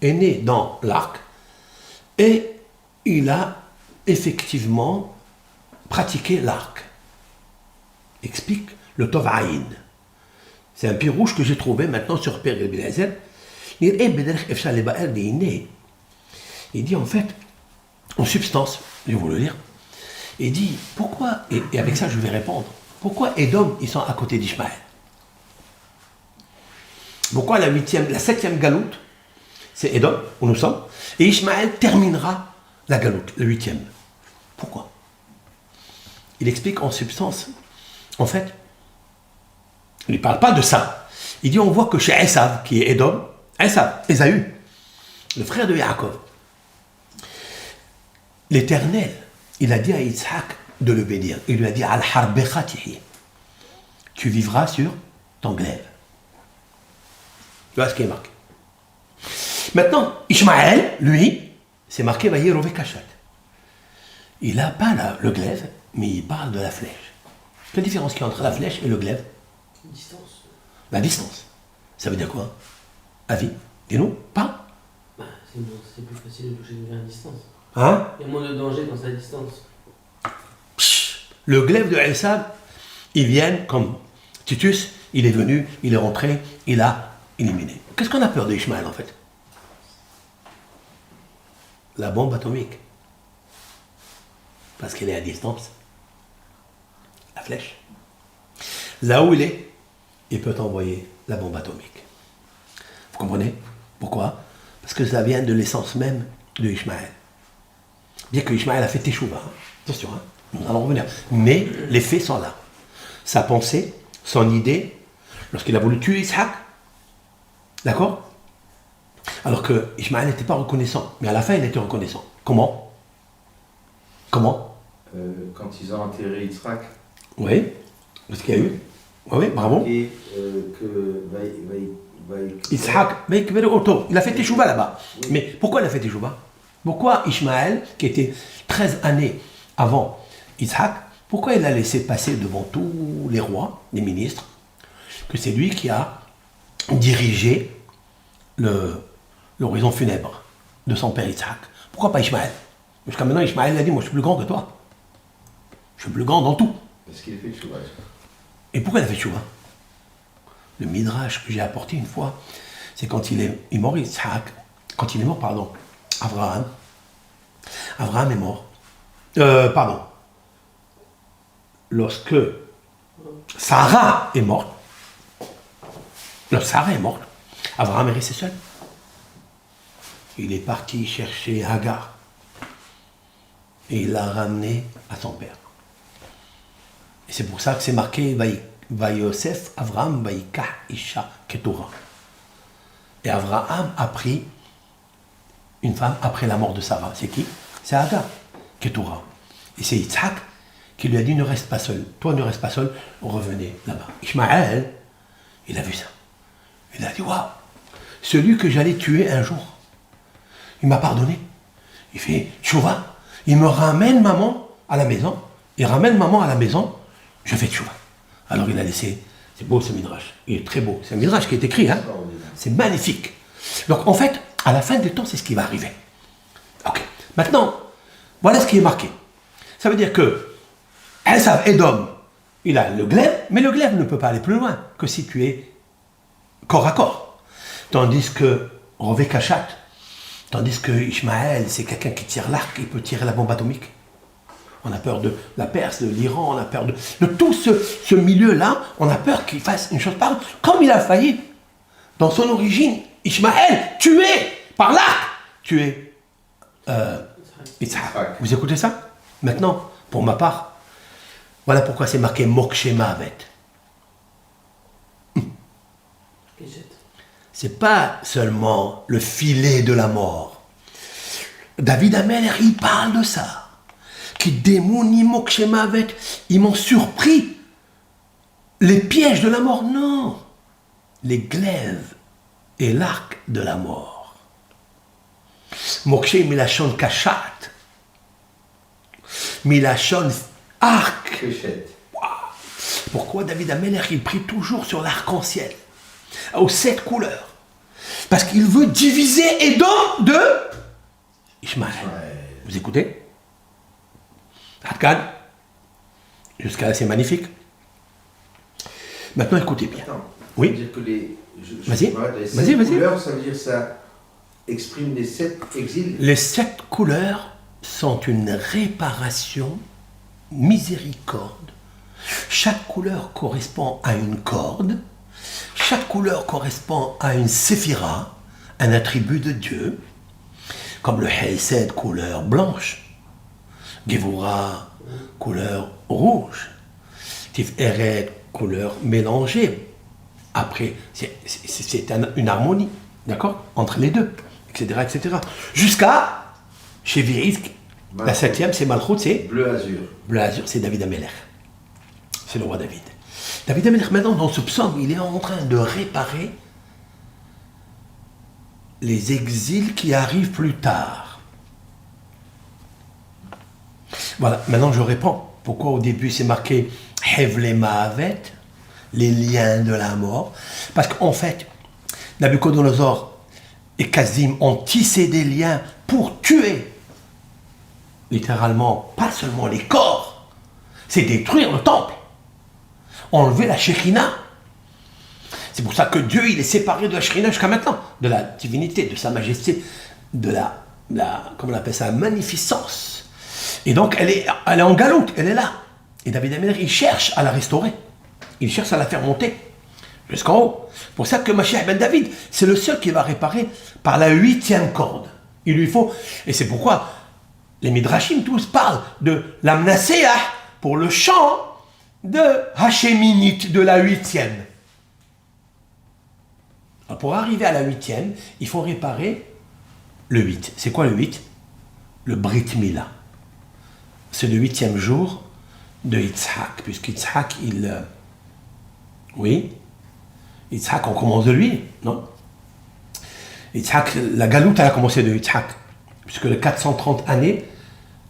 est né dans l'arc, et il a effectivement pratiqué l'arc. Explique le Tov Aïn. C'est un pirouche que j'ai trouvé maintenant sur Père Rabbi Eliezer. Il dit en fait, en substance, je vais vous le lire, il dit pourquoi, et avec ça je vais répondre, pourquoi Édom ils sont à côté d'Ishmaël? Pourquoi la 7e galoute, c'est Édom, où nous sommes, et Ishmaël terminera la galoute, le 8e. Pourquoi? Il explique en substance, en fait, il ne parle pas de ça. Il dit on voit que chez Esav, qui est Édom, Ésaü, le frère de Yaakov, l'Éternel, il a dit à Yitzhak de le bénir. Il lui a dit Al-Harbecha tihi. Tu vivras sur ton glaive. Tu vois ce qui est marqué. Maintenant, Ishmaël, lui, c'est marqué Vayirove Kashat. Il n'a pas le glaive, mais il parle de la flèche. Quelle différence qu'il y a entre la flèche et le glaive? Distance. La distance. Ça veut dire quoi? Avis? Dis-nous, pas? Bah, c'est plus facile de toucher une à distance. Hein? Il y a moins de danger dans sa distance. Le glaive de Esav, ils viennent comme Titus, il est venu, il est rentré, il a éliminé. Qu'est-ce qu'on a peur d'Ishmaël en fait? La bombe atomique. Parce qu'elle est à distance. La flèche. Là où il est, il peut envoyer la bombe atomique. Vous comprenez? Pourquoi? Parce que ça vient de l'essence même de Ishmaël. Bien que Ishmaël a fait Teshuvah, hein. Attention, hein. Nous allons revenir. Mais les faits sont là. Sa pensée, son idée, lorsqu'il a voulu tuer Isaac, d'accord? Alors que Ishmaël n'était pas reconnaissant, mais à la fin il était reconnaissant. Comment? Quand ils ont enterré Yitzhak, Oui, parce qu'il y a eu. Oui, bravo. et que Isaac, il a fait Teshuvah là-bas. Oui. Mais pourquoi il a fait Teshuvah? Pourquoi Ishmaël, qui était 13 années avant Isaac, pourquoi il a laissé passer devant tous les rois, les ministres, que c'est lui qui a dirigé l'horizon funèbre de son père Isaac? Pourquoi pas Ishmaël? Jusqu'à maintenant, Ishmaël a dit, moi je suis plus grand que toi. Je suis plus grand dans tout. Parce qu'il a fait Teshuvah. Et pourquoi il a fait Teshuvah? Le midrash que j'ai apporté une fois, c'est quand il est mort, Isaac, quand il est mort, pardon, Abraham est mort. Lorsque Sarah est morte, Abraham est resté seul. Il est parti chercher Hagar et il l'a ramené à son père. Et c'est pour ça que c'est marqué Vayosef Avraham Vayikah Isha Ketura. Et Abraham a pris une femme après la mort de Sarah. C'est qui? C'est Hagar, Ketura. Et c'est Yitzhak qui lui a dit ne reste pas seul. Toi ne reste pas seul, revenez là-bas. Ishmaël, il a vu ça. Il a dit waouh, celui que j'allais tuer un jour, il m'a pardonné. Il fait tchouva. Il me ramène maman à la maison. Il ramène maman à la maison. Je fais tchouva. Alors il a laissé. C'est beau ce midrash. Il est très beau. C'est un midrash qui est écrit. Hein? C'est magnifique. Donc en fait, à la fin des temps, c'est ce qui va arriver. Ok. Maintenant, voilà ce qui est marqué. Ça veut dire que Esav, Édom, il a le glaive, mais le glaive ne peut pas aller plus loin que si tu es corps à corps. Tandis que Rové Kashat, tandis que Ishmaël, c'est quelqu'un qui tire l'arc, il peut tirer la bombe atomique. On a peur de la Perse, de l'Iran, on a peur de tout ce milieu-là, on a peur qu'il fasse une chose pareille. Comme il a failli, dans son origine, Ishmaël, tué par l'arc, tué Yitzhak. Vous écoutez ça? Maintenant, pour ma part, voilà pourquoi c'est marqué Mokshe Mavet. C'est pas seulement le filet de la mort. David Ameller, il parle de ça. Qui démonie Mokshe Mavet, ils m'ont surpris les pièges de la mort, non. Les glaives et l'arc de la mort. Mokshe milachon kashat. Milachon arc. Kéchet. Pourquoi David Ameller, il prie toujours sur l'arc-en-ciel, aux 7 couleurs? Parce qu'il veut diviser Édom de Ishmaël. Vous écoutez? Adkan. Jusqu'à là, c'est magnifique. Maintenant, écoutez bien. Attends, Oui. Ça veut dire que Vas-y. les Vas-y, 7 vas-y. couleurs, ça veut dire que ça exprime les 7 exils. Les 7 couleurs sont une réparation, miséricorde. Chaque couleur correspond à une corde. Chaque couleur correspond à une séphira, un attribut de Dieu, comme le Hesed, couleur blanche, Gevura, couleur rouge, Tiferet, couleur mélangée. Après, c'est une harmonie, d'accord, entre les deux, etc., etc. Jusqu'à, chez Virisk, la 7e, c'est Malchut, c'est Bleu azur. Bleu azur, c'est David Ameller. C'est le roi David. David Ameller, maintenant, dans ce psaume, il est en train de réparer les exils qui arrivent plus tard. Voilà, maintenant je réponds. Pourquoi au début c'est marqué Hevle Ma'avet, les liens de la mort? Parce qu'en fait, Nabucodonosor et Kazim ont tissé des liens pour tuer, littéralement, pas seulement les corps, c'est détruire le temple, enlever la Shekhina. C'est pour ça que Dieu, il est séparé de la Shekhina jusqu'à maintenant, de la divinité, de sa majesté, de la comment on appelle ça, magnificence. Et donc, elle est en galoute, elle est là. Et David Ameller, il cherche à la restaurer. Il cherche à la faire monter jusqu'en haut. C'est pour ça que Mashiach ben David, c'est le seul qui va réparer par la 8e corde. Il lui faut, et c'est pourquoi les Midrashim tous parlent de la Mnaseah pour le chant de Hachéminite, de la 8e. Alors pour arriver à la 8e, il faut réparer le 8. C'est quoi le 8? Le Brit Mila. C'est le 8e jour de Yitzhak, puisqu'Yitzhak, oui, Yitzhak, on commence de lui, non? Yitzhak, la galoute, elle a commencé de Yitzhak, puisque les 430 années,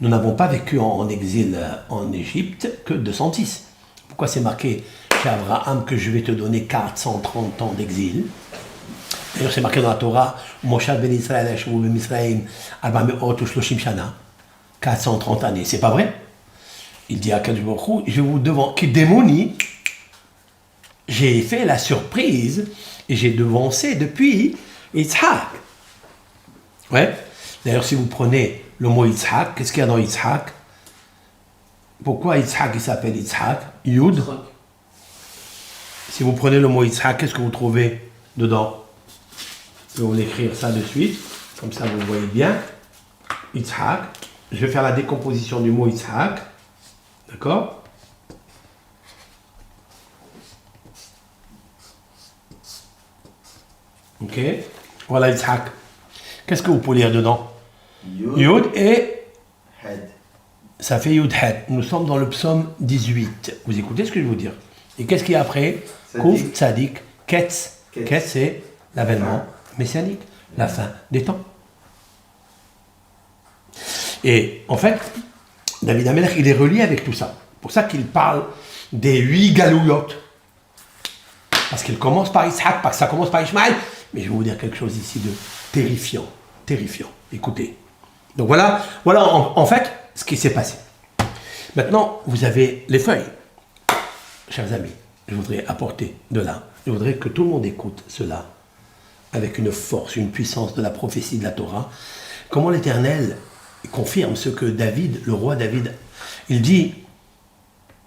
nous n'avons pas vécu en exil en Égypte que 210. Pourquoi c'est marqué chez Abraham que je vais te donner 430 ans d'exil? D'ailleurs, c'est marqué dans la Torah, Moshe ben Israël, Yeshuv ben Misraïm, 430 shana, 430 années. C'est pas vrai? Il dit à Kadosh Baruch Hu, je vous demande, qui démonie, j'ai fait la surprise et j'ai devancé depuis Yitzhak. Ouais. D'ailleurs, si vous prenez le mot Yitzhak, qu'est-ce qu'il y a dans Yitzhak? Pourquoi Yitzhak il s'appelle Yitzhak? Yud. Si vous prenez le mot Yitzhak, qu'est-ce que vous trouvez dedans? Je vais vous l'écrire ça de suite, comme ça vous voyez bien. Yitzhak. Je vais faire la décomposition du mot Yitzhak. D'accord? Ok. Voilà Yitzhak. Qu'est-ce que vous pouvez lire dedans? Yud et Had. ça fait Yud Het. Nous sommes dans le psaume 18. Vous écoutez ce que je veux vous dire? Et qu'est-ce qu'il y a après? Kouf, Tzadik, Ketz. Ketz, c'est l'avènement messianique, la fin des temps. Et en fait, David Ameller, il est relié avec tout ça. C'est pour ça qu'il parle des 8 galouillotes. Parce qu'il commence par Yitzhak, parce que ça commence par Ishmaël. Mais je vais vous dire quelque chose ici de terrifiant. Terrifiant. Écoutez. Donc voilà en fait ce qui s'est passé. Maintenant, vous avez les feuilles. Chers amis, je voudrais apporter de là. Je voudrais que tout le monde écoute cela avec une force, une puissance de la prophétie de la Torah. Comment l'Éternel confirme ce que David, le roi David, il dit,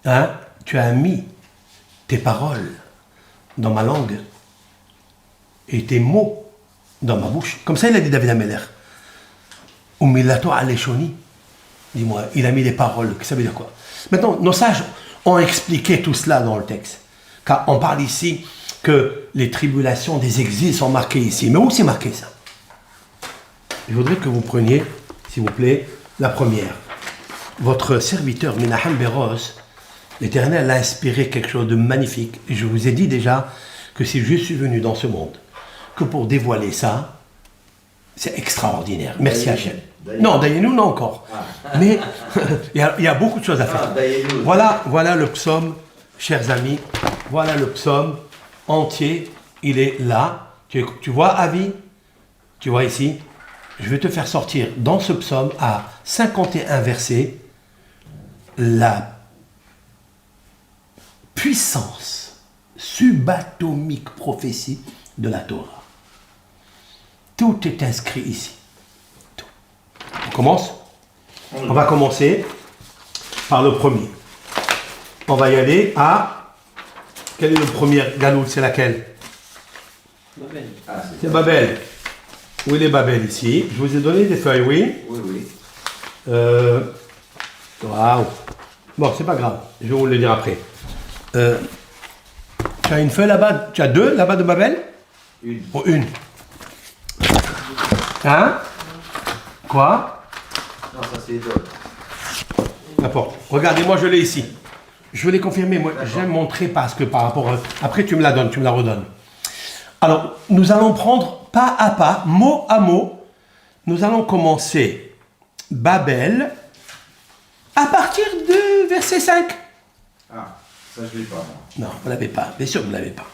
hein, tu as mis tes paroles dans ma langue et tes mots dans ma bouche. Comme ça, il a dit David Ameller. Umilato aleshoni. Dis-moi, il a mis les paroles. Ça veut dire quoi? Maintenant, nos sages ont expliqué tout cela dans le texte. Car on parle ici que les tribulations des exils sont marquées ici. Mais où c'est marqué ça? Je voudrais que vous preniez, s'il vous plaît, la première. Votre serviteur Menahem Beros, l'Éternel a inspiré quelque chose de magnifique. Et je vous ai dit déjà que si je suis venu dans ce monde que pour dévoiler ça, c'est extraordinaire. Merci Hachem. Non, Dayenu, non encore. Mais il y a beaucoup de choses à faire. Voilà le psaume, chers amis. Voilà le psaume entier. Il est là. Tu vois, Avi? Tu vois ici? Je vais te faire sortir dans ce psaume à 51 versets la puissance subatomique prophétie de la Torah. Tout est inscrit ici. Tout. On commence? On va commencer par le premier. On va y aller à... Quel est le premier galout? C'est laquelle? Babel. C'est Babel. Où est Babel ici? Je vous ai donné des feuilles, oui? Oui. Waouh. Bon, c'est pas grave. Je vais vous le dire après. Tu as une feuille là-bas? Tu as deux là-bas de Babel? Une. Oh, une. Hein? Quoi? Non, ça c'est d'autres. N'importe. Regardez, moi je l'ai ici. Je veux les confirmer. Moi, j'aime montrer parce que par rapport à... Après, tu me la donnes, tu me la redonnes. Alors, nous allons prendre pas à pas, mot à mot. Nous allons commencer Babel à partir de verset 5. Ah, ça je l'ai pas. Moi. Non, vous ne l'avez pas. Bien sûr que vous ne l'avez pas.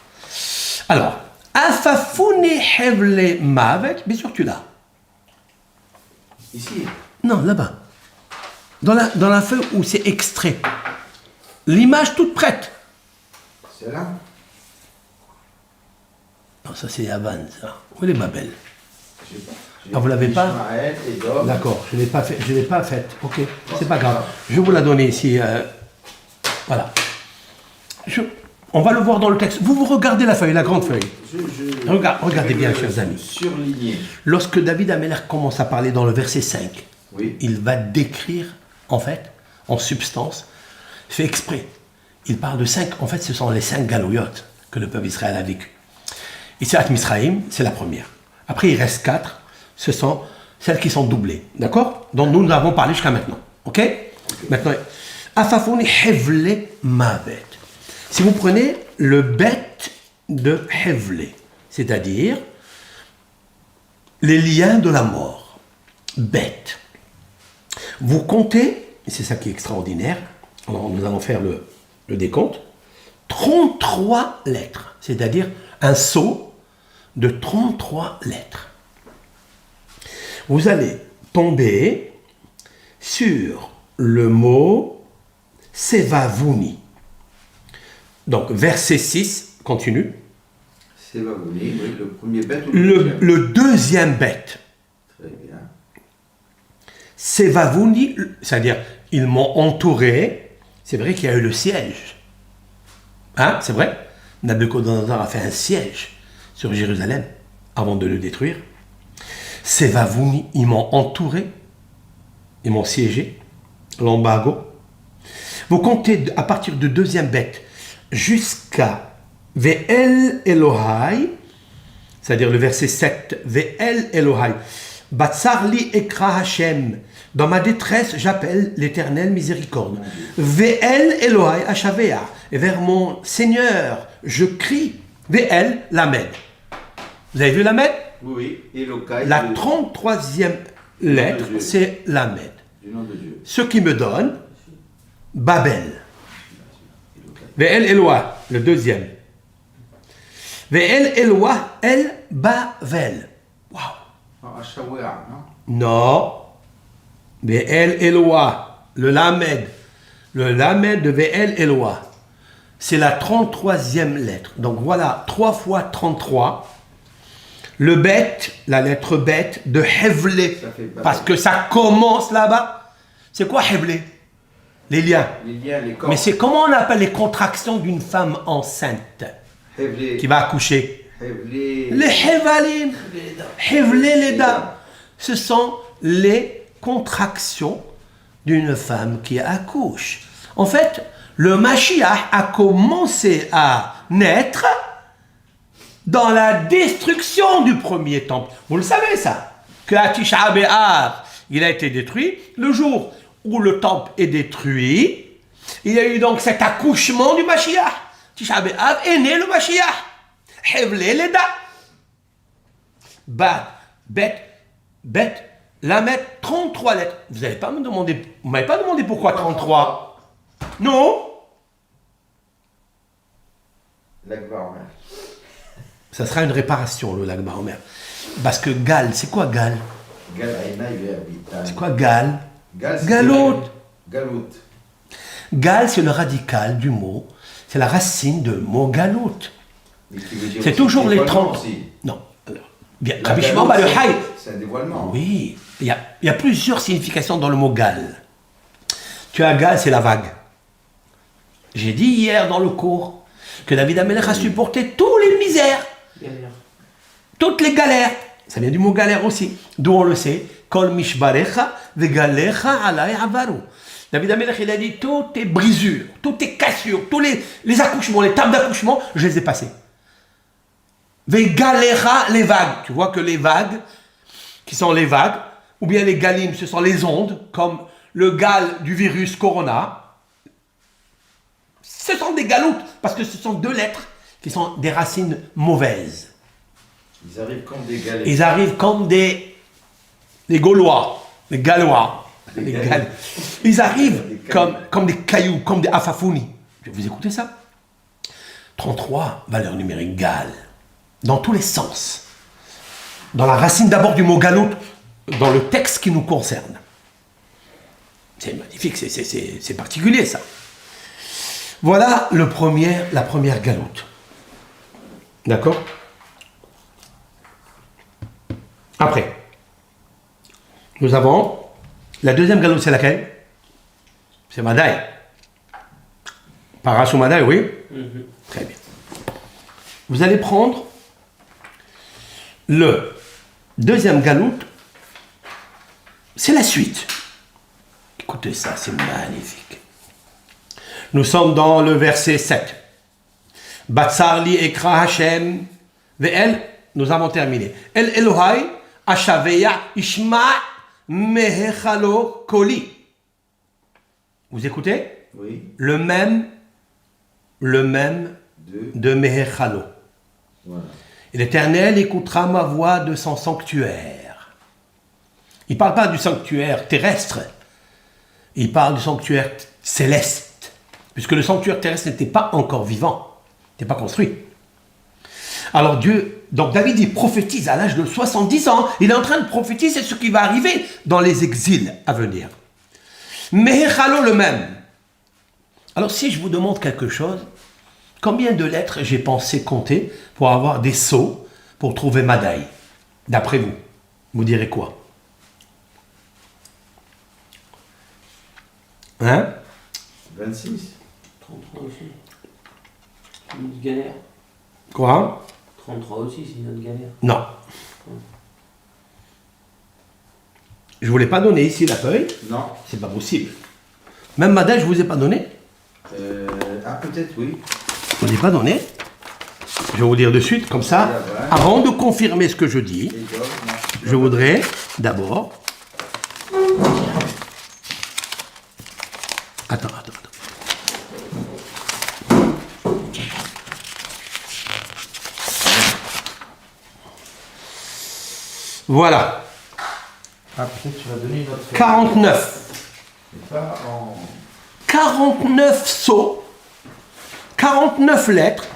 Alors, Afafune Hevle Mavet, bien sûr que tu l'as. Ici. Non, là-bas. Dans la feuille où c'est extrait. L'image toute prête. C'est là. Non, ça c'est Yavan, ça. Où est Babel? J'ai pas. Ah, vous l'avez pas? Ishmaël et Dom. D'accord, je ne l'ai pas faite. Ok, c'est pas grave. Je vais vous la donner ici. Voilà. On va le voir dans le texte. Vous regardez la feuille, la grande feuille. Regardez bien, chers amis. Surligné. Lorsque David Améler commence à parler dans le verset 5, Oui. il va décrire, en fait, en substance, fait exprès. Il parle de 5, en fait, ce sont les 5 galoyotes que le peuple Israël a vécu. Itziat Misraïm, c'est la première. Après, il reste 4, ce sont celles qui sont doublées. D'accord? Donc, nous avons parlé jusqu'à maintenant. Ok? Maintenant, Afafoni Hevle Mavet. Si vous prenez le bête de Hevle, c'est-à-dire les liens de la mort, bête. Vous comptez, et c'est ça qui est extraordinaire, alors nous allons faire le décompte, 33 lettres, c'est-à-dire un sceau de 33 lettres. Vous allez tomber sur le mot Sevavouni. Donc, verset 6, continue. C'est Babouni, oui, le premier bête ou le deuxième? Le deuxième bête. Très bien. Sevavouni, c'est-à-dire, ils m'ont entouré. C'est vrai qu'il y a eu le siège. Hein, c'est vrai? Nabuchodonosor a fait un siège sur Jérusalem avant de le détruire. Sevavouni, ils m'ont entouré. Ils m'ont siégé. L'embargo. Vous comptez à partir de deuxième bête jusqu'à Ve'el Elohai, c'est-à-dire le verset 7, Ve'el Elohai, Batsarli Ekra Hashem, dans ma détresse j'appelle l'Éternel miséricorde. Ve'el Elohai Ashavea, et vers mon Seigneur je crie, Ve'el Lamed. Vous avez vu Lamed? Oui, Elokai. La 33e lettre, c'est Lamed. Du nom de Dieu. Ce qui me donne Babel. Ve'el Eloah, le deuxième. Ve'el Eloah, El Bavel. Waouh. Ah, Ashawea, non? Non. Ve'el Eloah, le Lamed. Le Lamed de Ve'el Eloah. C'est la 33e lettre. Donc voilà, 3 fois 33. Le bête, la lettre bête de Hevle. Parce que ça commence là-bas. C'est quoi Hevle? Les liens. Les liens, les corps. Mais c'est comment on appelle les contractions d'une femme enceinte Hevlé. qui va accoucher? Hevlé. Les Hevalim. Hevle Leda. Ce sont les contractions d'une femme qui accouche. En fait, le Mashiach a commencé à naître dans la destruction du premier temple. Vous le savez ça? Que à Tisha B'Av, il a été détruit. Le jour où le temple est détruit, Il y a eu donc cet accouchement du Mashiach. Tisha B'Av est né le Mashiach. Hevle Leda. Bad, Bet, Lamet, 33 lettres. Vous m'avez pas demandé pourquoi 33. Non. L'Akbar Omer. Ça sera une réparation, le Lag Baomer. Parce que Gal, c'est quoi Gal? Gal Aïna Yu'abitan. C'est quoi Gal? Gal, c'est Galout. Galout. Gal, c'est le radical du mot. C'est la racine de mot Galout. Mais qui veut dire C'est aussi toujours les dévoilement 30. aussi. Non. Alors, bien, La Rabbi galoute, Shimon Bar Yochai. c'est un dévoilement. Oui. Il y a plusieurs significations dans le mot Gal. Tu as Gal, c'est la vague. J'ai dit hier dans le cours que David Amelech a supporté toutes les misères, Galère. toutes les galères. Ça vient du mot galère aussi. D'où on le sait. Kol mishbarecha vegalecha alay avaru. David Amelech, il a dit toutes tes brisures, toutes tes cassures, tous les accouchements, les tables d'accouchement, je les ai passées. Vegalecha, les vagues. Tu vois que les vagues, qui sont les vagues, ou bien les galim, ce sont les ondes, comme le gal du virus corona. Ce sont des galoutes, parce que ce sont deux lettres qui sont des racines mauvaises. Ils arrivent comme des galets. Ils arrivent comme des Gaulois, les Gallois. Les Gal- Ils arrivent comme des cailloux, comme des afafounis. Vous écoutez ça? 33, valeur numérique Gal. Dans tous les sens. Dans la racine d'abord du mot galoute, dans le texte qui nous concerne. C'est magnifique, c'est particulier ça. Voilà la première galoute. D'accord? Après, nous avons la deuxième galoute, c'est laquelle? C'est Madaï. Parasou Madaï, oui? Très bien. Vous allez prendre le deuxième galoute, c'est la suite. Écoutez ça, c'est magnifique. Nous sommes dans le verset 7. Batsar li ekra Hashem ve'el, nous avons terminé. El Elohai ashaveya ishma mehechalo koli. Vous écoutez? Oui. Le même de mehechalo. Voilà. Et l'Éternel écoutera ma voix de son sanctuaire. Il ne parle pas du sanctuaire terrestre. Il parle du sanctuaire céleste. Puisque le sanctuaire terrestre n'était pas encore vivant. N'était pas construit. Alors donc David, il prophétise à l'âge de 70 ans. Il est en train de prophétiser ce qui va arriver dans les exils à venir. Mehechalo le même. Alors si je vous demande quelque chose, combien de lettres j'ai pensé compter pour avoir des sceaux pour trouver Madaï? D'après vous, vous direz quoi? Hein? 26. 33 aussi. Une autre galère. Quoi? 33 aussi, c'est une autre galère. Non. Je ne vous l'ai pas donné ici la feuille. Non. C'est pas possible. Même Madaï, je ne vous ai pas donné. Peut-être oui. Je ne vous ai pas donné. Je vais vous dire de suite, comme ça, avant de confirmer ce que je dis, je voudrais d'abord... Attends. Voilà. Peut-être tu vas donner une autre. 49. Mais pas en. 49 sceaux. 49 lettres.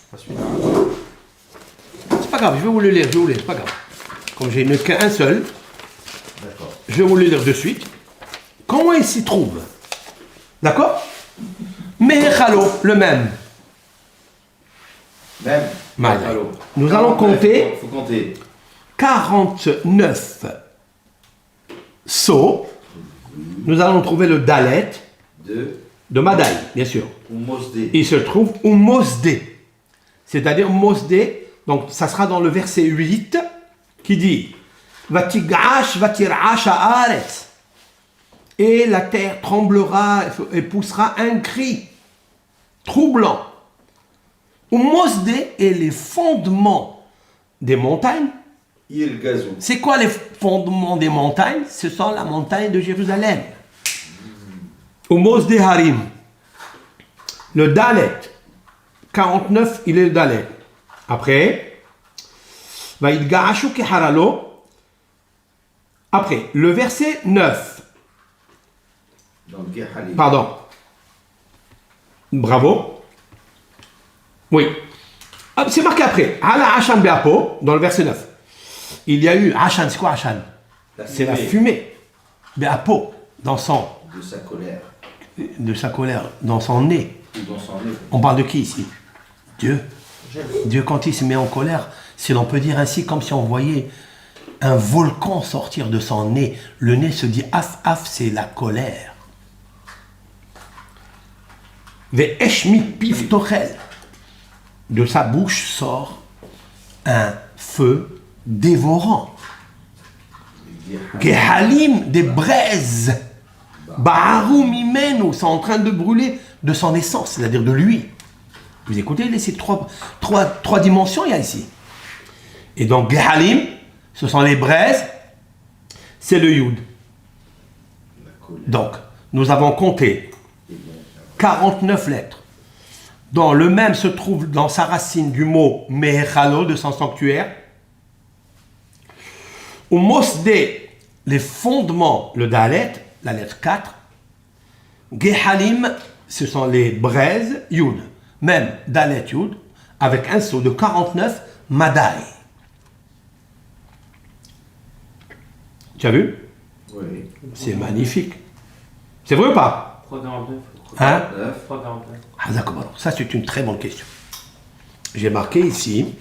Pas celui-là. C'est pas grave, je vais vous le lire, c'est pas grave. Comme j'ai qu'un seul, D'accord. je vais vous le lire de suite. Comment il s'y trouve? D'accord? Mehechalo, le même. Même. Mal. Allô. Nous allons compter. Faut compter. 49 sceaux. Nous allons trouver le dalet de Madaï, bien sûr. Ou Mosdé. Il se trouve au Mosdé. C'est-à-dire Mosdé, donc ça sera dans le verset 8 qui dit Vatigash vatir'ash haaretz. Et la terre tremblera et poussera un cri troublant. Au Mosdé et les fondements des montagnes. Il Gazou. C'est quoi les fondements des montagnes? Ce sont la montagne de Jérusalem. Au Mosdé Harim. Le Dalet, 49, il est le Dalet. Après, Vaïdga'ashu kiharalo. Après, le verset 9. Dans le Gehalim. Pardon. Bravo. Oui. Ah, c'est marqué après. Ala Hashan Beapo, dans le verset 9. Il y a eu Hashan, c'est quoi Hashan? C'est la fumée. Beapo, dans son. De sa colère. De sa colère, dans son nez. Ou dans son nez. On parle de qui ici? Dieu. Dieu, quand il se met en colère, si l'on peut dire ainsi, comme si on voyait un volcan sortir de son nez. Le nez se dit af, c'est la colère. Ve'eshmi pif tochel. De sa bouche sort un feu dévorant. Gehalim, des braises. Ba'aru mimenu, sont en train de brûler de son essence, c'est-à-dire de lui. Vous écoutez, ces trois dimensions il y a ici. Et donc, Gehalim, ce sont les braises, c'est le Yud. Donc, nous avons compté 49 lettres. Dans le même se trouve dans sa racine du mot Mehechalo, de son sanctuaire. Ou Mosde, les fondements, le Dalet, la lettre 4. Gehalim, ce sont les braises, Yud. Même Dalet Yud, avec un saut de 49, Madai. Tu as vu? Oui. C'est magnifique. C'est vrai ou pas? 3,49. Hein? 3,49. Ah d'accord, alors, ça c'est une très bonne question. J'ai marqué ici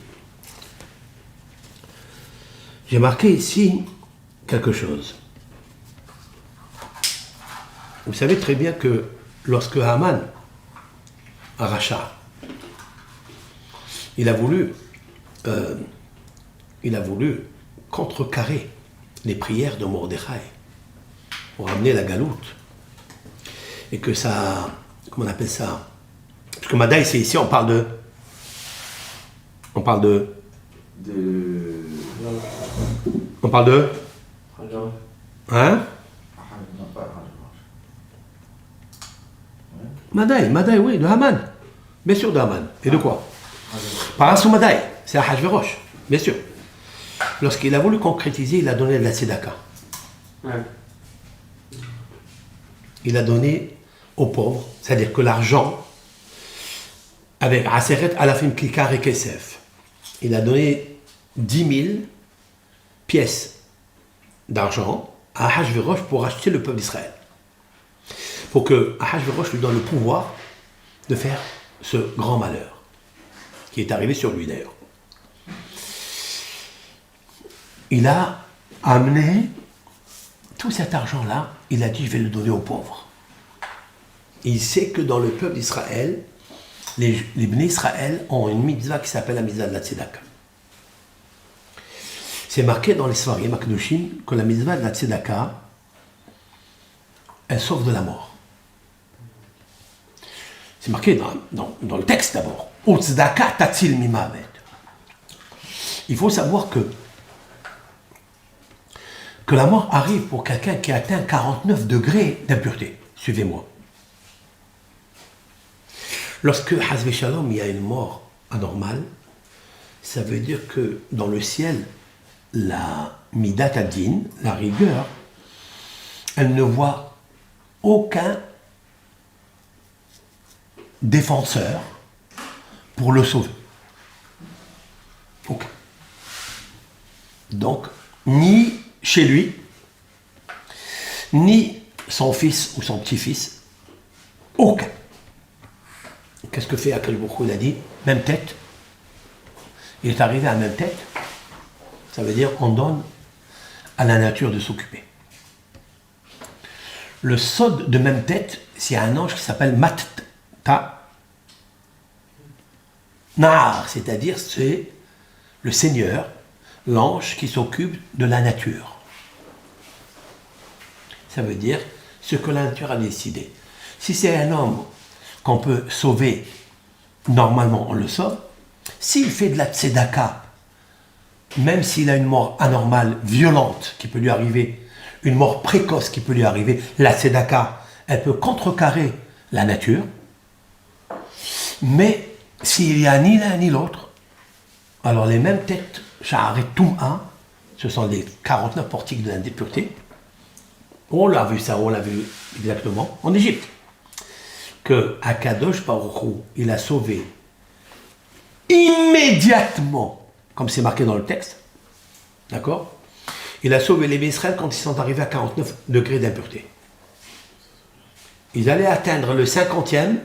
quelque chose. Vous savez très bien que lorsque Haman, Racha, il a voulu contrecarrer les prières de Mordechai pour amener la galoute. Et que ça, comment on appelle ça? Parce que Madaï, c'est ici, on parle de... On parle de... Hein? Madaï, oui, de Haman. Bien sûr, de Haman. Et de quoi? Par Madaï, c'est à Hachverosh, bien sûr. Lorsqu'il a voulu concrétiser, il a donné de la tzedaka. Ouais. Il a donné aux pauvres, c'est-à-dire que l'argent, avec Aseret Alafim Kikar et Kesef, il a donné 10 000 pièces d'argent à Ahashverosh pour acheter le peuple d'Israël. Pour que Ahashverosh lui donne le pouvoir de faire ce grand malheur, qui est arrivé sur lui d'ailleurs. Il a amené tout cet argent-là, il a dit, je vais le donner aux pauvres. Il sait que dans le peuple d'Israël, les Bnei Israël ont une mitzvah qui s'appelle la mitzvah de la tzedaka. C'est marqué dans les Sfarim Akdoshim que la mitzvah de la tzedaka, elle sauve de la mort. C'est marqué dans le texte d'abord. Tzedaka tatzil mimavet. Il faut savoir que la mort arrive pour quelqu'un qui atteint 49 degrés d'impureté. Suivez-moi. Lorsque, Hazvé Shalom, il y a une mort anormale, ça veut dire que dans le ciel, la Midat Adin, la rigueur, elle ne voit aucun défenseur pour le sauver. Aucun. Donc, ni chez lui, ni son fils ou son petit-fils, aucun. Qu'est-ce que fait Akadosh Baruch Hu? Il a dit, même tête. Il est arrivé à même tête. Ça veut dire on donne à la nature de s'occuper. Le sod de même tête, c'est un ange qui s'appelle Matta Nar, c'est-à-dire c'est le Seigneur, l'ange qui s'occupe de la nature. Ça veut dire ce que la nature a décidé. Si c'est un homme qu'on peut sauver, normalement on le sauve. S'il fait de la tzedaka, même s'il a une mort anormale, violente, qui peut lui arriver, une mort précoce qui peut lui arriver, la tzedaka, elle peut contrecarrer la nature. Mais s'il n'y a ni l'un ni l'autre, alors les mêmes têtes, Sha'aret Toum'a, ce sont les 49 portiques de l'impureté. On l'a vu ça, on l'a vu exactement en Égypte. Que Akadosh Baruch Hu, il a sauvé immédiatement, comme c'est marqué dans le texte, d'accord? Il a sauvé les Israël quand ils sont arrivés à 49 degrés d'impureté. Ils allaient atteindre le 50e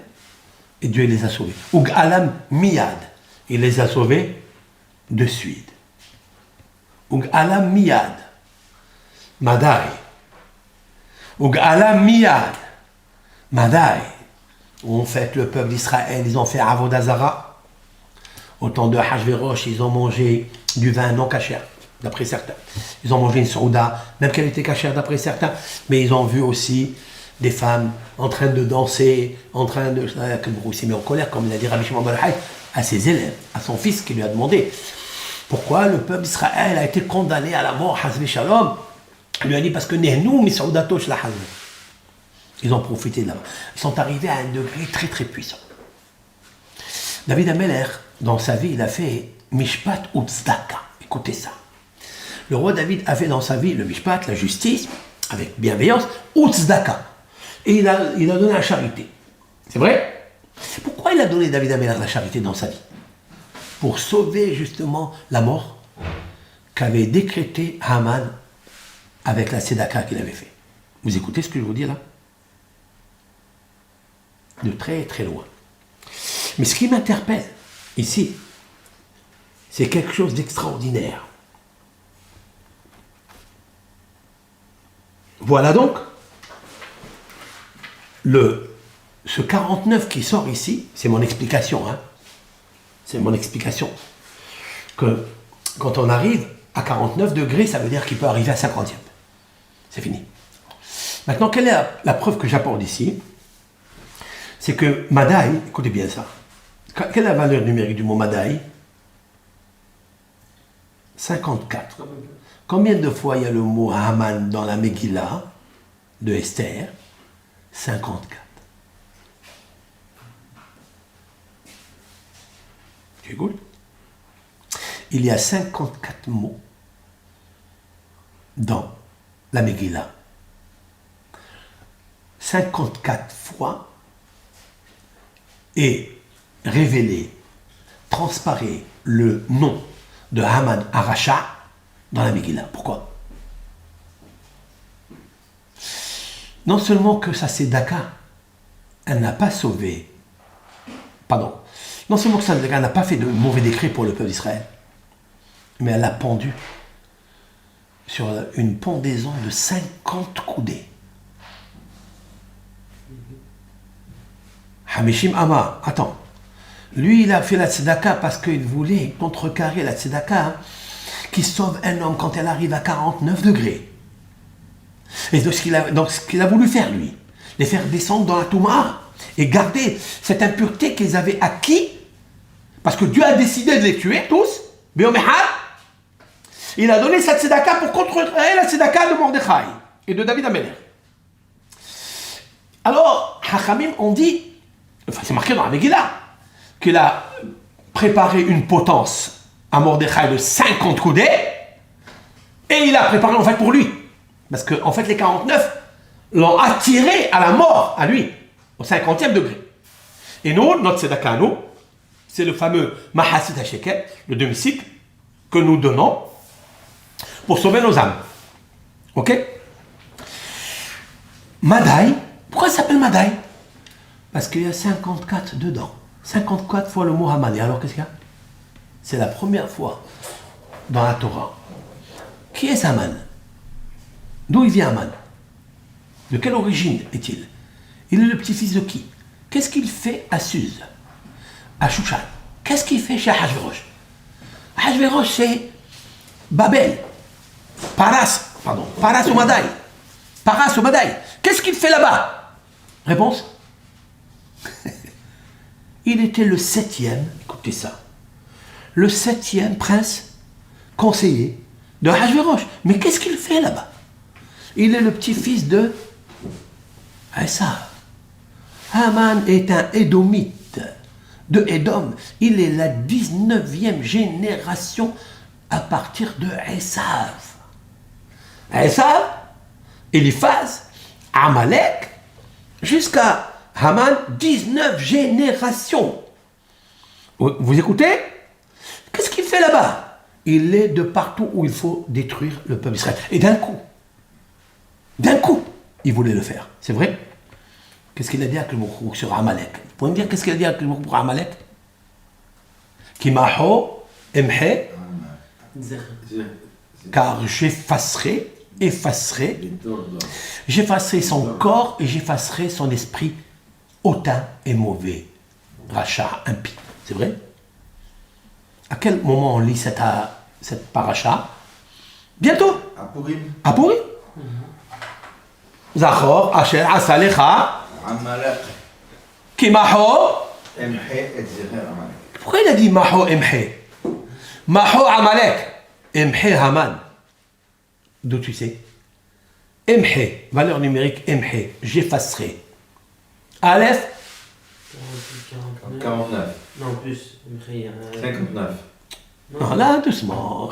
et Dieu les a sauvés. Oug Alam Miyad, il les a sauvés de suite. Oug Alam Miyad, Madai. Oug Alam Miyad, Madai. En fait, le peuple d'Israël, ils ont fait Avodazara. Au temps de Hachvérosh, ils ont mangé du vin non cachère, d'après certains. Ils ont mangé une souda, même qu'elle était cachère d'après certains. Mais ils ont vu aussi des femmes en train de danser, en train de... que Baruch s'est mis en colère, comme l'a dit Rabbi Shimon Bar Yochai, à ses élèves, à son fils qui lui a demandé pourquoi le peuple d'Israël a été condamné à la mort, Hasbe Shalom. Il lui a dit parce que Nehnou Misoudato Shla Hazbe. Ils ont profité de là. Ils sont arrivés à un degré très très puissant. David Ameler, dans sa vie, il a fait Mishpat ou Tzedaka. Écoutez ça. Le roi David a fait dans sa vie le Mishpat, la justice, avec bienveillance, ou Tzedaka. Et il a donné la charité. C'est vrai? Pourquoi il a donné David Ameler la charité dans sa vie? Pour sauver justement la mort qu'avait décrété Haman avec la Tzedaka qu'il avait fait. Vous écoutez ce que je vous dis là? De très très loin. Mais ce qui m'interpelle ici, c'est quelque chose d'extraordinaire. Voilà donc ce 49 qui sort ici, c'est mon explication, hein. C'est mon explication. Que quand on arrive à 49 degrés, ça veut dire qu'il peut arriver à 50e. C'est fini. Maintenant, quelle est la preuve que j'apporte ici? C'est que Madai, écoutez bien ça. Quelle est la valeur numérique du mot Madai? 54. Combien de fois il y a le mot Haman dans la Megillah de Esther? 54. Tu écoutes? Il y a 54 mots dans la Megillah. 54 fois et révélé, transparaît le nom de Haman Aracha dans la Megillah. Pourquoi? Non seulement que sa Tzedaka, elle n'a pas sauvé, pardon, non seulement que sa Tzedaka n'a pas fait de mauvais décret pour le peuple d'Israël, mais elle l'a pendu sur une pendaison de 50 coudées. Hamishim Ama, attends. Lui, il a fait la tzedaka parce qu'il voulait contrecarrer la tzedaka qui sauve un homme quand elle arrive à 49 degrés. Et donc, ce qu'il a voulu faire, lui, les faire descendre dans la Touma et garder cette impureté qu'ils avaient acquis parce que Dieu a décidé de les tuer tous. Il a donné cette tzedaka pour contrecarrer la tzedaka de Mordechai et de David Ameler. Alors, Hachamim ont dit, enfin c'est marqué dans la Megillah, qu'il a préparé une potence à Mordechai de 50 coudées, et il a préparé en fait pour lui. Parce que en fait les 49 l'ont attiré à la mort, à lui, au 50e degré. Et nous, notre tzedaka à nous, c'est le fameux Mahasit HaShekel, le demi-cycle, que nous donnons pour sauver nos âmes. Ok? Madai, pourquoi ça s'appelle Madai? Parce qu'il y a 54 dedans. 54 fois le mot Haman. Et alors qu'est-ce qu'il y a? C'est la première fois dans la Torah. Qui est Haman? D'où il vient Haman? De quelle origine est-il? Il est le petit-fils de qui? Qu'est-ce qu'il fait à Suse? À Shushan? Qu'est-ce qu'il fait chez Hachvérosh? Hachvérosh, c'est Babel. Paras ou Madai. Paras ou Madai. Qu'est-ce qu'il fait là-bas? Réponse? Il était le 7e, écoutez ça, le 7e prince conseiller de Hachvérosh. Mais qu'est-ce qu'il fait là-bas? Il est le petit-fils de Esav. Haman est un édomite de Édom. Il est la 19e génération à partir de Esav. Esav, Eliphaz, Amalek, jusqu'à Haman, 19 générations. Vous écoutez? Qu'est-ce qu'il fait là-bas? Il est de partout où il faut détruire le peuple d'Israël. Et d'un coup, il voulait le faire. C'est vrai? Qu'est-ce qu'il a dit à Akhlmoukrouk sur Amalek? Vous pouvez me dire qu'est-ce qu'il a dit à Akhlmoukrouk pour Amalek? Kimaho, Emhe, car j'effacerai son corps et j'effacerai son esprit hautain et mauvais. Racha, impie. C'est vrai? À quel moment on lit cette paracha? Bientôt. À Pourim. Zachor, Asher, Asalecha, Amalek. Kimaho. Emhe et Zéher Amalek. Pourquoi il a dit Maho Emhe? Maho Amalek. Emhe Haman. D'où tu sais? Emhe, valeur numérique Emhe, j'effacerai. Aleph. 49. Non, plus. 59. Non, là, doucement.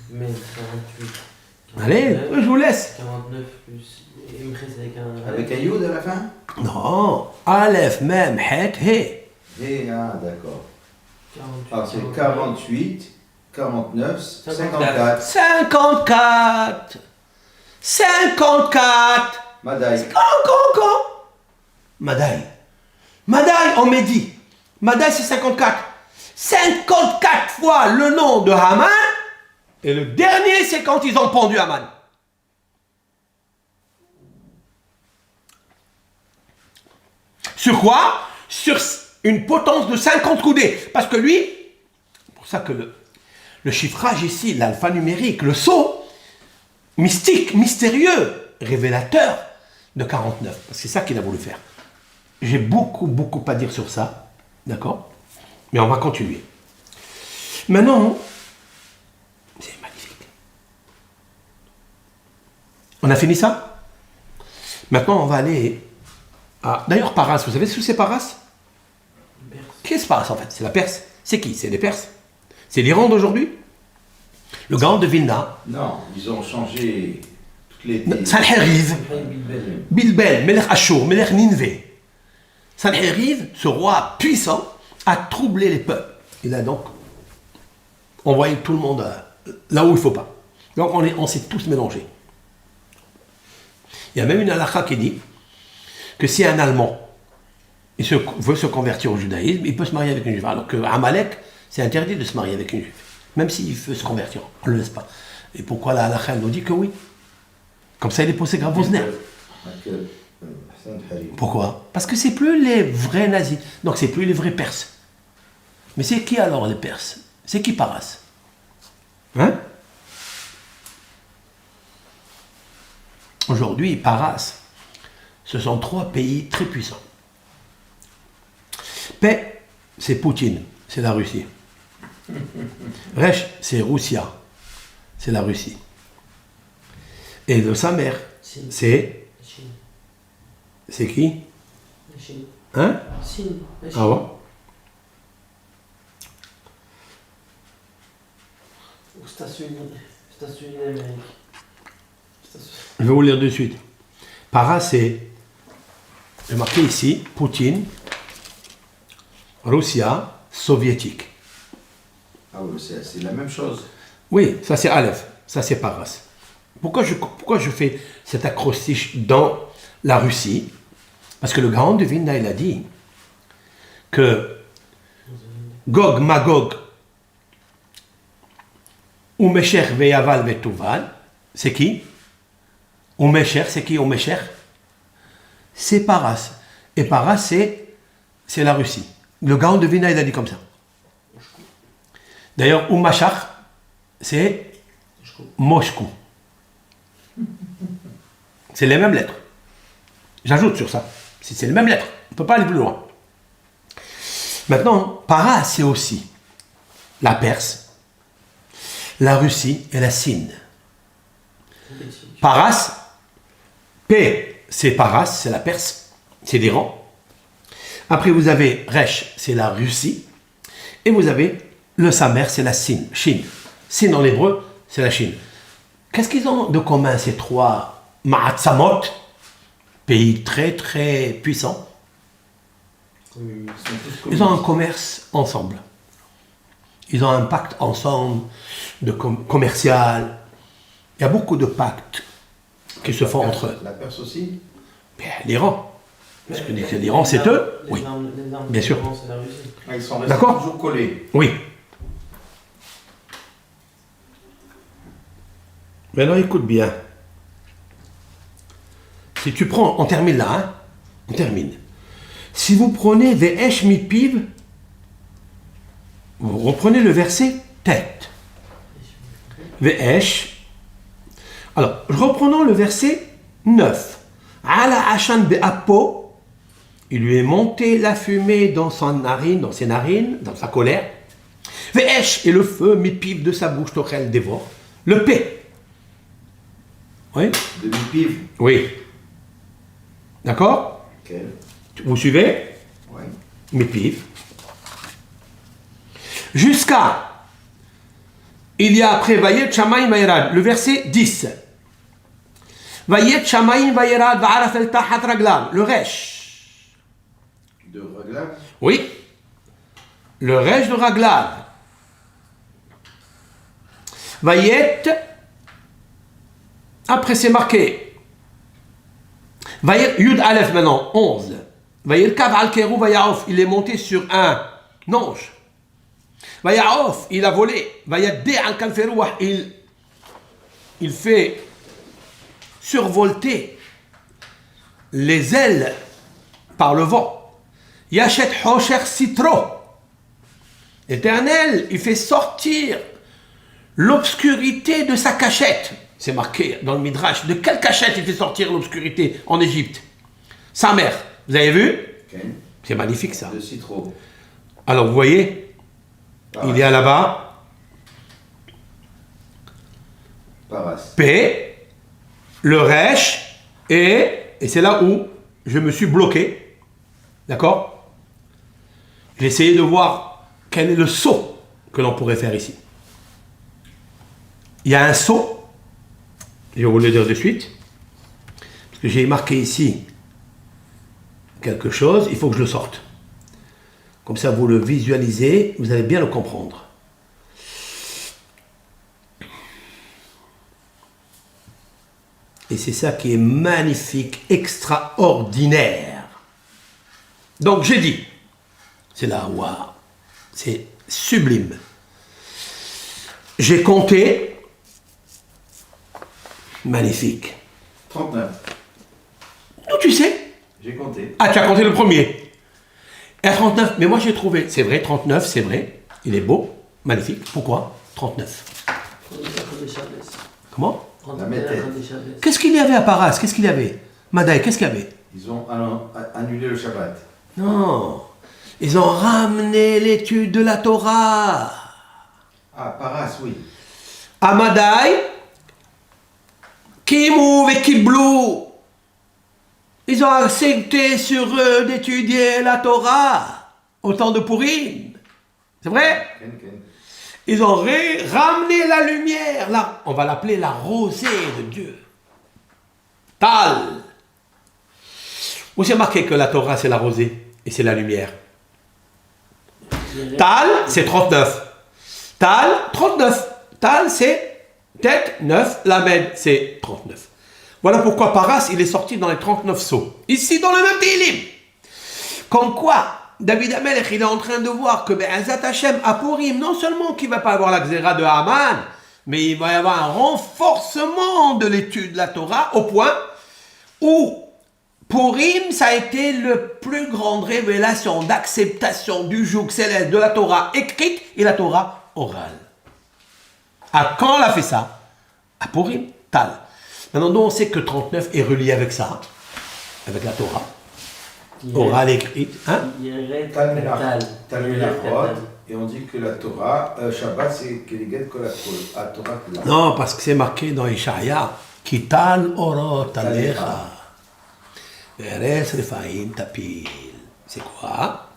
Mais 48. Allez, je vous laisse. 49 plus. Imre, c'est avec un. Avec un yod à la fin? Non, Aleph, même, Het, He. Et, ah, d'accord. 48. Ah, c'est 48, 49, 54. 54. 54. Madaï. Madaï en Médie. Madaï, c'est 54. 54 fois le nom de Haman. Et le dernier, c'est quand ils ont pendu Haman. Sur quoi? Sur une potence de 50 coudées. Parce que lui, c'est pour ça que le chiffrage ici, l'alphanumérique, le sceau, mystique, mystérieux, révélateur de 49. C'est ça qu'il a voulu faire. J'ai beaucoup à dire sur ça. D'accord? Mais on va continuer. Maintenant, c'est magnifique. On a fini ça? Maintenant, on va aller à... D'ailleurs, Paras, vous savez ce que c'est Paras? Qu'est-ce que Paras en fait? C'est la Perse. C'est qui? C'est les Perses. C'est l'Iran d'aujourd'hui? Le Gaon de Vilna. Non, ils ont changé toutes les... Sanheriv, Bilbel, Melech Ashur, Melech Ninvé. Sanheriv, ce roi puissant, a troublé les peuples. Il a donc envoyé tout le monde là où il ne faut pas. Donc on s'est tous mélangés. Il y a même une halakha qui dit que si un Allemand veut se convertir au judaïsme, il peut se marier avec une juive. Alors que Amalek, c'est interdit de se marier avec une juive. Même s'il veut se convertir, on ne le laisse pas. Et pourquoi la halakha nous dit que oui? Comme ça, il est posé grave aux nerfs. Pourquoi? Parce que c'est plus les vrais nazis. Donc c'est plus les vrais Perses. Mais c'est qui alors les Perses? C'est qui Paras? Hein? Aujourd'hui, Paras, ce sont 3 pays très puissants. Paix, c'est Poutine, c'est la Russie. Resh, c'est Russia, c'est la Russie. Et le Samer, c'est... C'est qui? La Chine. Hein? Chine. La Chine. Ah bon? Aux États-Unis d'Amérique. Je vais vous lire de suite. Para, c'est... J'ai marqué ici, Poutine, Russia, soviétique. Ah oui, c'est la même chose. Oui, ça c'est Aleph, ça c'est Paras. Pourquoi je fais cet acrostiche dans la Russie? Parce que le Gaon de Vilna, il a dit que Gog, Magog, Umesher, Veyaval, Vetuval, c'est qui? Umesher, c'est qui Umesher? C'est Paras. Et Paras, c'est la Russie. Le Gaon de Vilna, il a dit comme ça. D'ailleurs, Umashach, c'est Moscou. C'est les mêmes lettres. J'ajoute sur ça. C'est les mêmes lettres. On ne peut pas aller plus loin. Maintenant, Paras, c'est aussi la Perse, la Russie et la Sine. Paras, P, c'est Paras, c'est la Perse, c'est l'Iran. Après, vous avez Resh, c'est la Russie. Et vous avez le Samer, c'est la Chine. Sin en hébreu, c'est la Chine. Qu'est-ce qu'ils ont de commun, ces trois Ma'atzamot, pays très très puissants? Ils ont un commerce ensemble. Ils ont un pacte ensemble de commercial. Il y a beaucoup de pactes qui se font entre eux. La Perse aussi? L'Iran. Parce que l'Iran, c'est eux. Oui, bien sûr. Ils sont restés D'accord. toujours collés. Oui. Maintenant, écoute bien. Si tu prends, on termine là, hein? On termine. Si vous prenez Ve'esh mipiv, vous reprenez le verset tête. Ve'esh. Alors, reprenons le verset 9. Ala Hashan be'apo, il lui est monté la fumée dans ses narines, dans sa colère. Ve'esh, et le feu mipiv de sa bouche, tochel dévore. Le P. Oui? De mi-piv. Oui. D'accord? Ok. Vous suivez? Oui. Mipiv. Jusqu'à, il y a après Vayet Shamayim Vayerad, le verset 10. Vayet Shamayim Vayerad Va'araf el Tahat Raglam, le Resh. De Raglav. Oui. Le Resh de Raglav. Vayet, après c'est marqué. Vayet Yud Aleph maintenant, 11. Vayet Kav al Kerou Vayaof, il est monté sur un ange. Vayaof, il a volé. Vayet De al Kalferouah, il fait survolter les ailes par le vent. Yachet Hosher Sitro. L'Éternel, il fait sortir l'obscurité de sa cachette. C'est marqué dans le Midrash. De quelle cachette il fait sortir l'obscurité en Égypte? Sa mère. Vous avez vu? Ok. C'est magnifique ça. De citron. Alors vous voyez, il y a là-bas Paras. P, le Resh, et c'est là où je me suis bloqué. D'accord? J'ai essayé de voir quel est le saut que l'on pourrait faire ici. Il y a un saut, je vais vous le dire de suite, parce que j'ai marqué ici quelque chose, il faut que je le sorte. Comme ça, vous le visualisez, vous allez bien le comprendre. Et c'est ça qui est magnifique, extraordinaire. Donc j'ai dit, c'est là, waouh, c'est sublime. J'ai compté, magnifique. 39. D'où tu sais? J'ai compté. Ah, tu as compté le premier. Et à 39, mais moi j'ai trouvé, c'est vrai, 39, c'est vrai, il est beau, magnifique. Pourquoi 39. Comment? La méthode. Qu'est-ce qu'il y avait à Paras? Qu'est-ce qu'il y avait? Madaï, qu'est-ce qu'il y avait? Ils ont annulé le Shabbat. Non, ils ont ramené l'étude de la Torah. Ah, Paras, oui. À Madaï, Kimou et Kiblou, ils ont accepté sur eux d'étudier la Torah au temps de Purim. C'est vrai? Ken, ken. Ils ont ramené la lumière, là, on va l'appeler la rosée de Dieu. Tal. Où c'est marqué que la Torah c'est la rosée et c'est la lumière? Tal, c'est 39. Tal, 39. Tal, c'est tête, 9. Lamed, c'est 39. Voilà pourquoi Paras, il est sorti dans les 39 sceaux. Ici, dans le même Télim. Comme quoi, David Amelech, il est en train de voir que Be'ezat Hashem, à Purim, non seulement qu'il ne va pas avoir la xéra de Haman, mais il va y avoir un renforcement de l'étude de la Torah au point où Purim, ça a été le plus grande révélation d'acceptation du joug céleste de la Torah écrite et la Torah orale. À quand on a fait ça? À Purim, Tal. Maintenant, nous, on sait que 39 est relié avec ça, avec la Torah. Orale écrite. Hein? Talmud, et on dit que la Torah, Shabbat, c'est Keliget Kolakol. La Torah, c'est là. Non, parce que c'est marqué dans Ishaïa, Kital orot alecha, veres refaim tapil. c'est quoi?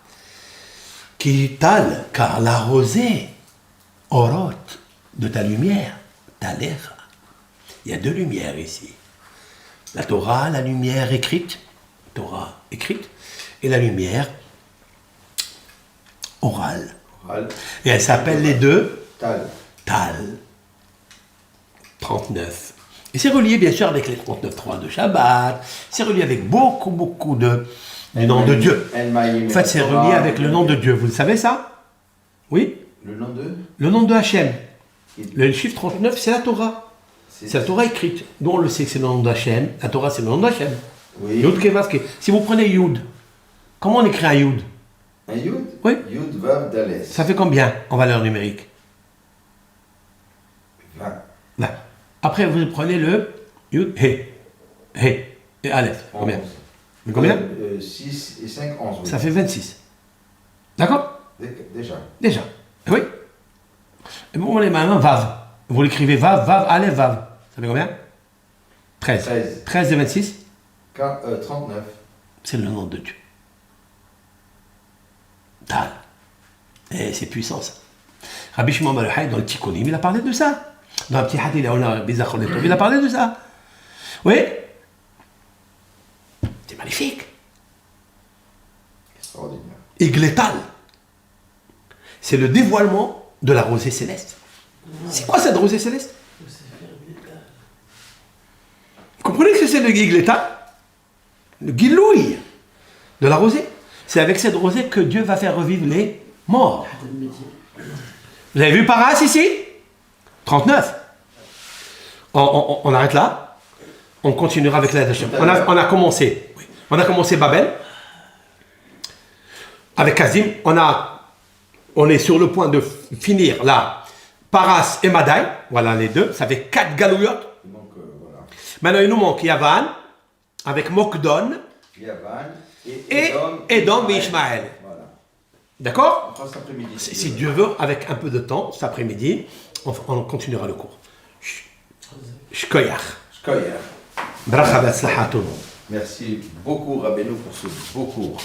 Qui tal, car la rosée, orote, de ta lumière, talecha. Il y a deux lumières ici. La Torah, la lumière écrite, Torah écrite, et la lumière orale. Et elles s'appellent les deux Tal. 39. Et c'est relié bien sûr avec les 39.3 de Shabbat, c'est relié avec beaucoup du nom de Dieu. En fait, c'est relié avec le nom de Dieu. Vous le savez ça? Oui? Le nom de? Le nom de Hachem. Le chiffre 39, c'est la Torah. C'est la Torah écrite. Nous, on le sait que c'est le nom d'Hachem. La Torah, c'est le nom d'Hachem. Oui. Yud Kevavke. Si vous prenez Yud, comment on écrit un Yud? Un Yud? Oui. Yud, Vav, Dalès. Ça fait combien en valeur numérique? 20. 20. Après, vous prenez le Yud, He, et Aleph. Combien? 11. Mais combien? 6 et 5, 11. Oui. Ça fait 26. D'accord? Déjà. Déjà. Oui. Et vous prenez maintenant Vav. Vous l'écrivez Vav, Aleph, Vav. Ça fait combien? 13. 13. 13 et 26? 39. C'est le nom de Dieu. Tal. Et c'est puissant ça. Rabbi Shimon Bar Yochai, dans le Tikkunim, il a parlé de ça. Dans un petit hadith, il a parlé de ça. Oui. C'est magnifique. Extraordinaire. Igletal. C'est le dévoilement de la rosée céleste. C'est quoi cette rosée céleste? Vous comprenez que c'est le Igletal? Le Gilouï de la rosée. C'est avec cette rosée que Dieu va faire revivre les morts. Vous avez vu Paras ici? 39. On arrête là. On continuera avec l'aide Hachem. On a commencé. Oui. On a commencé Babel. Avec Kazim. On est sur le point de finir là. Paras et Madaï. Voilà les deux. Ça fait 4 galouillotes. Donc, voilà. Maintenant il nous manque Yavan. Avec Mokdon. Yavan Et Edom et Ishmaël. Voilà. D'accord? Enfin, cet après-midi. Si Dieu veut, avec un peu de temps, cet après-midi, on continuera le cours. Shkoyach. Shkoyer. Bracha v'atzlacha à tout le monde. Merci beaucoup, Rabbeinu, pour ce beau cours.